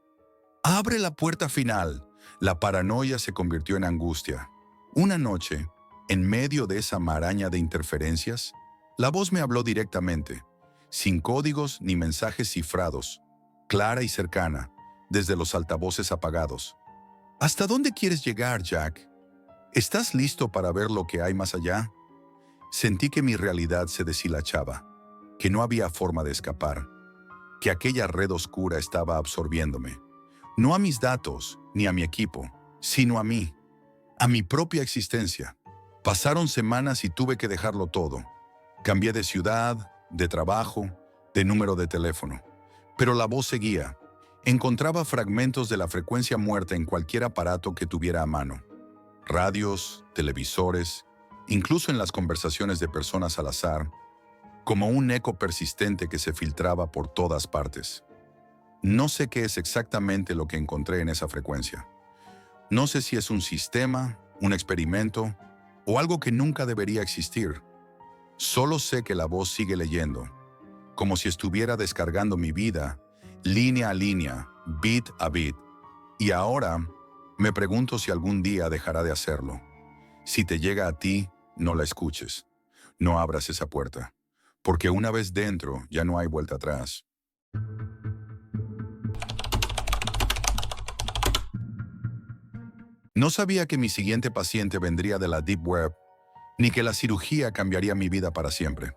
Abre la puerta final. La paranoia se convirtió en angustia. Una noche, en medio de esa maraña de interferencias, la voz me habló directamente, sin códigos ni mensajes cifrados, clara y cercana, desde los altavoces apagados. ¿Hasta dónde quieres llegar, Jack? ¿Estás listo para ver lo que hay más allá? Sentí que mi realidad se deshilachaba, que no había forma de escapar, que aquella red oscura estaba absorbiéndome. No a mis datos, ni a mi equipo, sino a mí, a mi propia existencia. Pasaron semanas y tuve que dejarlo todo. Cambié de ciudad, de trabajo, de número de teléfono. Pero la voz seguía. Encontraba fragmentos de la frecuencia muerta en cualquier aparato que tuviera a mano. Radios, televisores, incluso en las conversaciones de personas al azar, como un eco persistente que se filtraba por todas partes. No sé qué es exactamente lo que encontré en esa frecuencia. No sé si es un sistema, un experimento o algo que nunca debería existir. Solo sé que la voz sigue leyendo, como si estuviera descargando mi vida, línea a línea, bit a bit. Y ahora me pregunto si algún día dejará de hacerlo. Si te llega a ti, no la escuches. No abras esa puerta, porque una vez dentro ya no hay vuelta atrás. No sabía que mi siguiente paciente vendría de la Deep Web, ni que la cirugía cambiaría mi vida para siempre.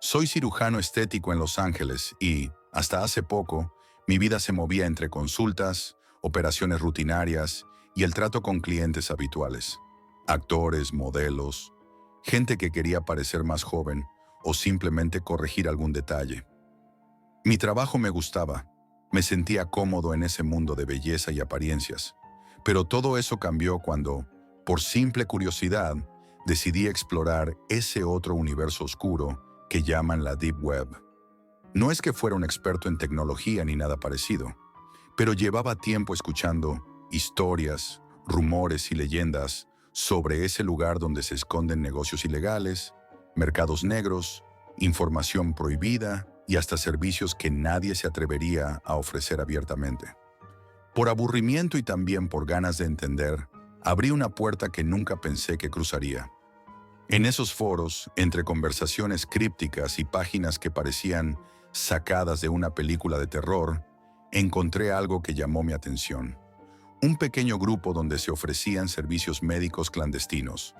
Soy cirujano estético en Los Ángeles y, hasta hace poco, mi vida se movía entre consultas, operaciones rutinarias y el trato con clientes habituales. Actores, modelos, gente que quería parecer más joven o simplemente corregir algún detalle. Mi trabajo me gustaba, me sentía cómodo en ese mundo de belleza y apariencias. Pero todo eso cambió cuando, por simple curiosidad, decidí explorar ese otro universo oscuro que llaman la Deep Web. No es que fuera un experto en tecnología ni nada parecido, pero llevaba tiempo escuchando historias, rumores y leyendas sobre ese lugar donde se esconden negocios ilegales, mercados negros, información prohibida y hasta servicios que nadie se atrevería a ofrecer abiertamente. Por aburrimiento y también por ganas de entender, abrí una puerta que nunca pensé que cruzaría. En esos foros, entre conversaciones crípticas y páginas que parecían sacadas de una película de terror, encontré algo que llamó mi atención. Un pequeño grupo donde se ofrecían servicios médicos clandestinos.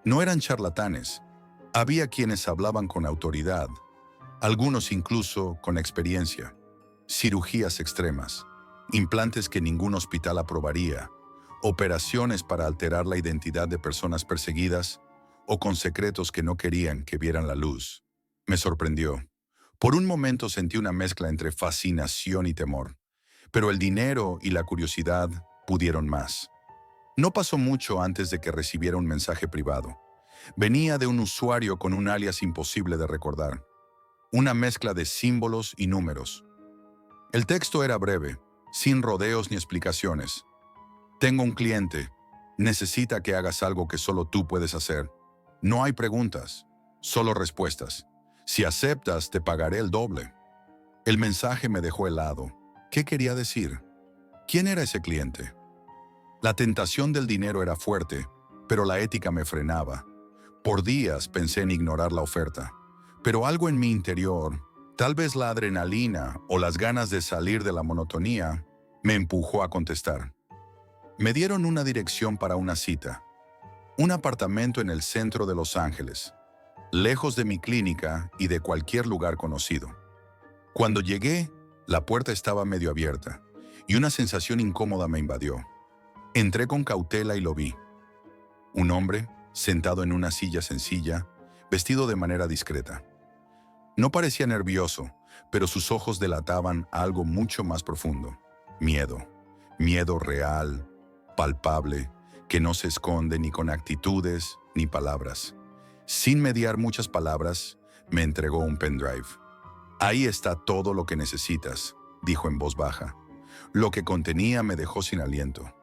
No eran charlatanes. Había quienes hablaban con autoridad, algunos incluso con experiencia. Cirugías extremas, implantes que ningún hospital aprobaría, operaciones para alterar la identidad de personas perseguidas o con secretos que no querían que vieran la luz. Me sorprendió. Por un momento sentí una mezcla entre fascinación y temor, pero el dinero y la curiosidad pudieron más. No pasó mucho antes de que recibiera un mensaje privado. Venía de un usuario con un alias imposible de recordar, una mezcla de símbolos y números. El texto era breve, sin rodeos ni explicaciones. Tengo un cliente. Necesita que hagas algo que solo tú puedes hacer. No hay preguntas, solo respuestas. Si aceptas, te pagaré el doble. El mensaje me dejó helado. ¿Qué quería decir? ¿Quién era ese cliente? La tentación del dinero era fuerte, pero la ética me frenaba. Por días pensé en ignorar la oferta, pero algo en mi interior, tal vez la adrenalina o las ganas de salir de la monotonía, me empujó a contestar. Me dieron una dirección para una cita, un apartamento en el centro de Los Ángeles, lejos de mi clínica y de cualquier lugar conocido. Cuando llegué, la puerta estaba medio abierta y una sensación incómoda me invadió. Entré con cautela y lo vi. Un hombre, sentado en una silla sencilla, vestido de manera discreta. No parecía nervioso, pero sus ojos delataban algo mucho más profundo. Miedo. Miedo real, palpable, que no se esconde ni con actitudes ni palabras. Sin mediar muchas palabras, me entregó un pendrive. Ahí está todo lo que necesitas, dijo en voz baja. Lo que contenía me dejó sin aliento.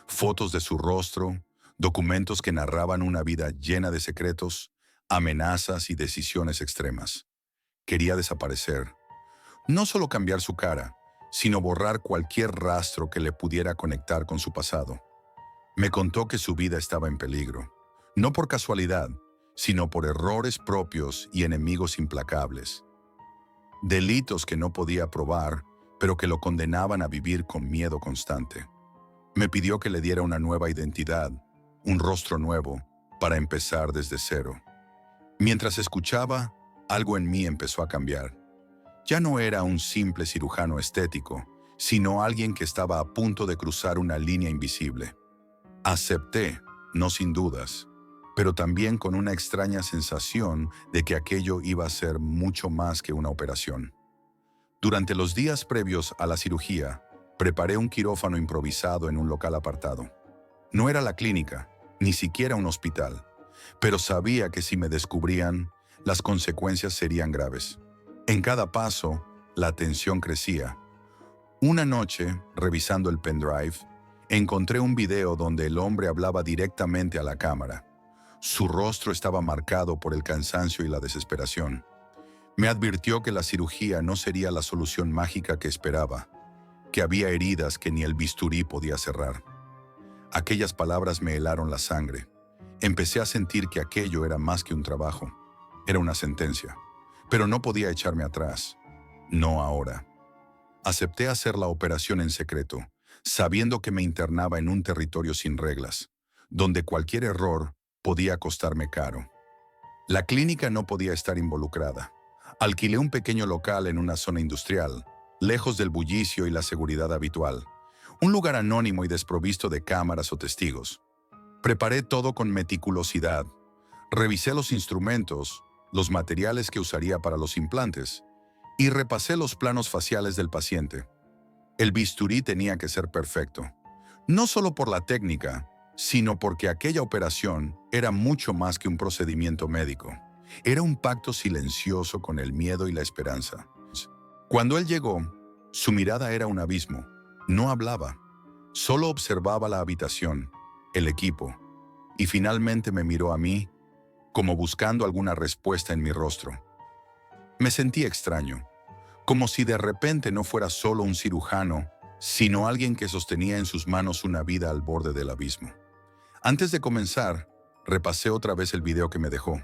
Fotos de su rostro, documentos que narraban una vida llena de secretos, amenazas y decisiones extremas. Quería desaparecer. No solo cambiar su cara, sino borrar cualquier rastro que le pudiera conectar con su pasado. Me contó que su vida estaba en peligro, no por casualidad, sino por errores propios y enemigos implacables. Delitos que no podía probar, pero que lo condenaban a vivir con miedo constante. Me pidió que le diera una nueva identidad, un rostro nuevo, para empezar desde cero. Mientras escuchaba, algo en mí empezó a cambiar. Ya no era un simple cirujano estético, sino alguien que estaba a punto de cruzar una línea invisible. Acepté, no sin dudas, pero también con una extraña sensación de que aquello iba a ser mucho más que una operación. Durante los días previos a la cirugía, preparé un quirófano improvisado en un local apartado. No era la clínica, ni siquiera un hospital, pero sabía que si me descubrían, las consecuencias serían graves. En cada paso, la tensión crecía. Una noche, revisando el pendrive, encontré un video donde el hombre hablaba directamente a la cámara. Su rostro estaba marcado por el cansancio y la desesperación. Me advirtió que la cirugía no sería la solución mágica que esperaba, que había heridas que ni el bisturí podía cerrar. Aquellas palabras me helaron la sangre. Empecé a sentir que aquello era más que un trabajo. Era una sentencia. Pero no podía echarme atrás. No ahora. Acepté hacer la operación en secreto, sabiendo que me internaba en un territorio sin reglas, donde cualquier error podía costarme caro. La clínica no podía estar involucrada. Alquilé un pequeño local en una zona industrial, lejos del bullicio y la seguridad habitual. Un lugar anónimo y desprovisto de cámaras o testigos. Preparé todo con meticulosidad. Revisé los instrumentos, los materiales que usaría para los implantes, y repasé los planos faciales del paciente. El bisturí tenía que ser perfecto, no solo por la técnica, sino porque aquella operación era mucho más que un procedimiento médico. Era un pacto silencioso con el miedo y la esperanza. Cuando él llegó, su mirada era un abismo. No hablaba, solo observaba la habitación, el equipo, y finalmente me miró a mí, como buscando alguna respuesta en mi rostro. Me sentí extraño, como si de repente no fuera solo un cirujano, sino alguien que sostenía en sus manos una vida al borde del abismo. Antes de comenzar, repasé otra vez el video que me dejó.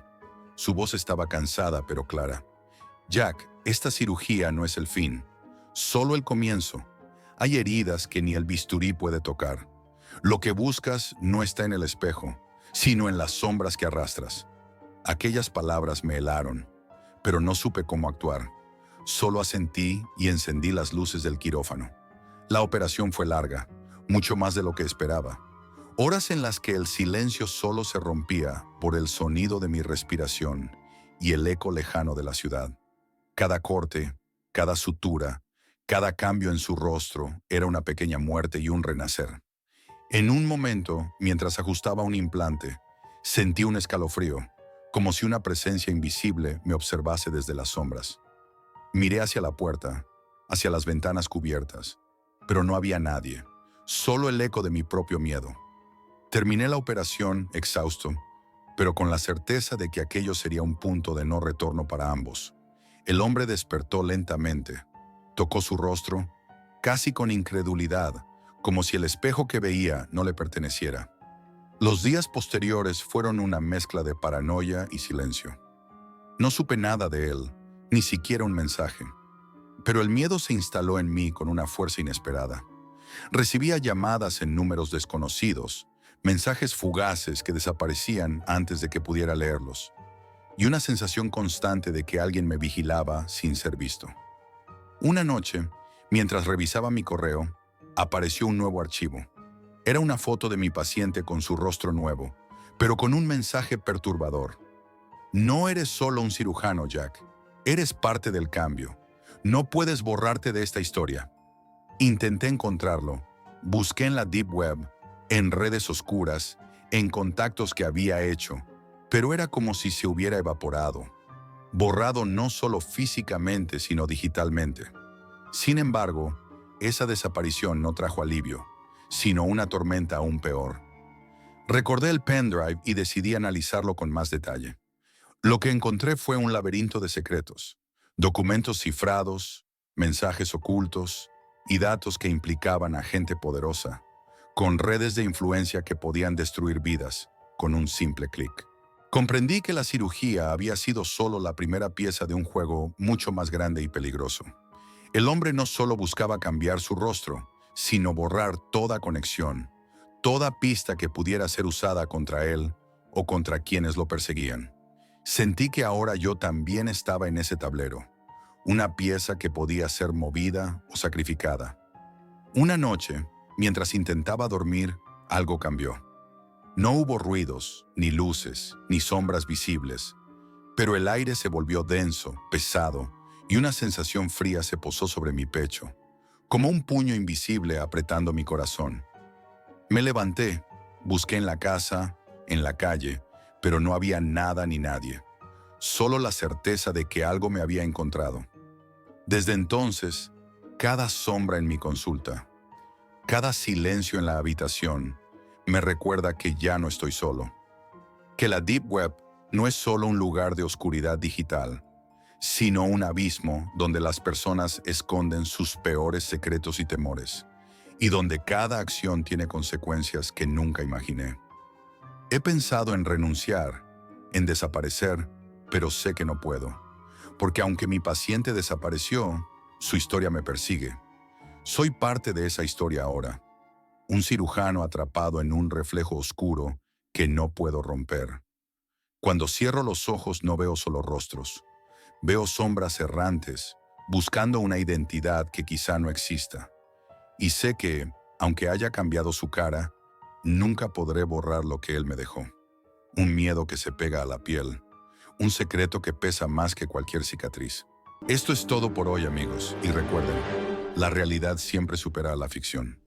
Su voz estaba cansada pero clara. Jack, esta cirugía no es el fin, solo el comienzo. Hay heridas que ni el bisturí puede tocar. Lo que buscas no está en el espejo, sino en las sombras que arrastras. Aquellas palabras me helaron, pero no supe cómo actuar. Solo asentí y encendí las luces del quirófano. La operación fue larga, mucho más de lo que esperaba. Horas en las que el silencio solo se rompía por el sonido de mi respiración y el eco lejano de la ciudad. Cada corte, cada sutura, cada cambio en su rostro era una pequeña muerte y un renacer. En un momento, mientras ajustaba un implante, Sentí un escalofrío, como si una presencia invisible me observase desde las sombras. Miré hacia la puerta, hacia las ventanas cubiertas, pero no había nadie, solo el eco de mi propio miedo. Terminé la operación exhausto, pero con la certeza de que aquello sería un punto de no retorno para ambos. El hombre despertó lentamente, tocó su rostro, casi con incredulidad, como si el espejo que veía no le perteneciera. Los días posteriores fueron una mezcla de paranoia y silencio. No supe nada de él, ni siquiera un mensaje. Pero el miedo se instaló en mí con una fuerza inesperada. Recibía llamadas en números desconocidos, mensajes fugaces que desaparecían antes de que pudiera leerlos, y una sensación constante de que alguien me vigilaba sin ser visto. Una noche, mientras revisaba mi correo, apareció un nuevo archivo. Era una foto de mi paciente con su rostro nuevo, pero con un mensaje perturbador. No eres solo un cirujano, Jack. Eres parte del cambio. No puedes borrarte de esta historia. Intenté encontrarlo. Busqué en la Deep Web, en redes oscuras, en contactos que había hecho, pero era como si se hubiera evaporado. Borrado no solo físicamente, sino digitalmente. Sin embargo, esa desaparición no trajo alivio, sino una tormenta aún peor. Recordé el pendrive y decidí analizarlo con más detalle. Lo que encontré fue un laberinto de secretos, documentos cifrados, mensajes ocultos y datos que implicaban a gente poderosa, con redes de influencia que podían destruir vidas con un simple clic. Comprendí que la cirugía había sido solo la primera pieza de un juego mucho más grande y peligroso. El hombre no solo buscaba cambiar su rostro, sino borrar toda conexión, toda pista que pudiera ser usada contra él o contra quienes lo perseguían. Sentí que ahora yo también estaba en ese tablero, una pieza que podía ser movida o sacrificada. Una noche, mientras intentaba dormir, algo cambió. No hubo ruidos, ni luces, ni sombras visibles, pero el aire se volvió denso, pesado, y una sensación fría se posó sobre mi pecho, como un puño invisible apretando mi corazón. Me levanté, busqué en la casa, en la calle, pero no había nada ni nadie, solo la certeza de que algo me había encontrado. Desde entonces, cada sombra en mi consulta, cada silencio en la habitación, me recuerda que ya no estoy solo, que la Deep Web no es solo un lugar de oscuridad digital, sino un abismo donde las personas esconden sus peores secretos y temores, y donde cada acción tiene consecuencias que nunca imaginé. He pensado en renunciar, en desaparecer, pero sé que no puedo, porque aunque mi paciente desapareció, su historia me persigue. Soy parte de esa historia ahora, un cirujano atrapado en un reflejo oscuro que no puedo romper. Cuando cierro los ojos no veo solo rostros, veo sombras errantes, buscando una identidad que quizá no exista. Y sé que, aunque haya cambiado su cara, nunca podré borrar lo que él me dejó. Un miedo que se pega a la piel, un secreto que pesa más que cualquier cicatriz. Esto es todo por hoy, amigos, y recuerden, la realidad siempre supera a la ficción.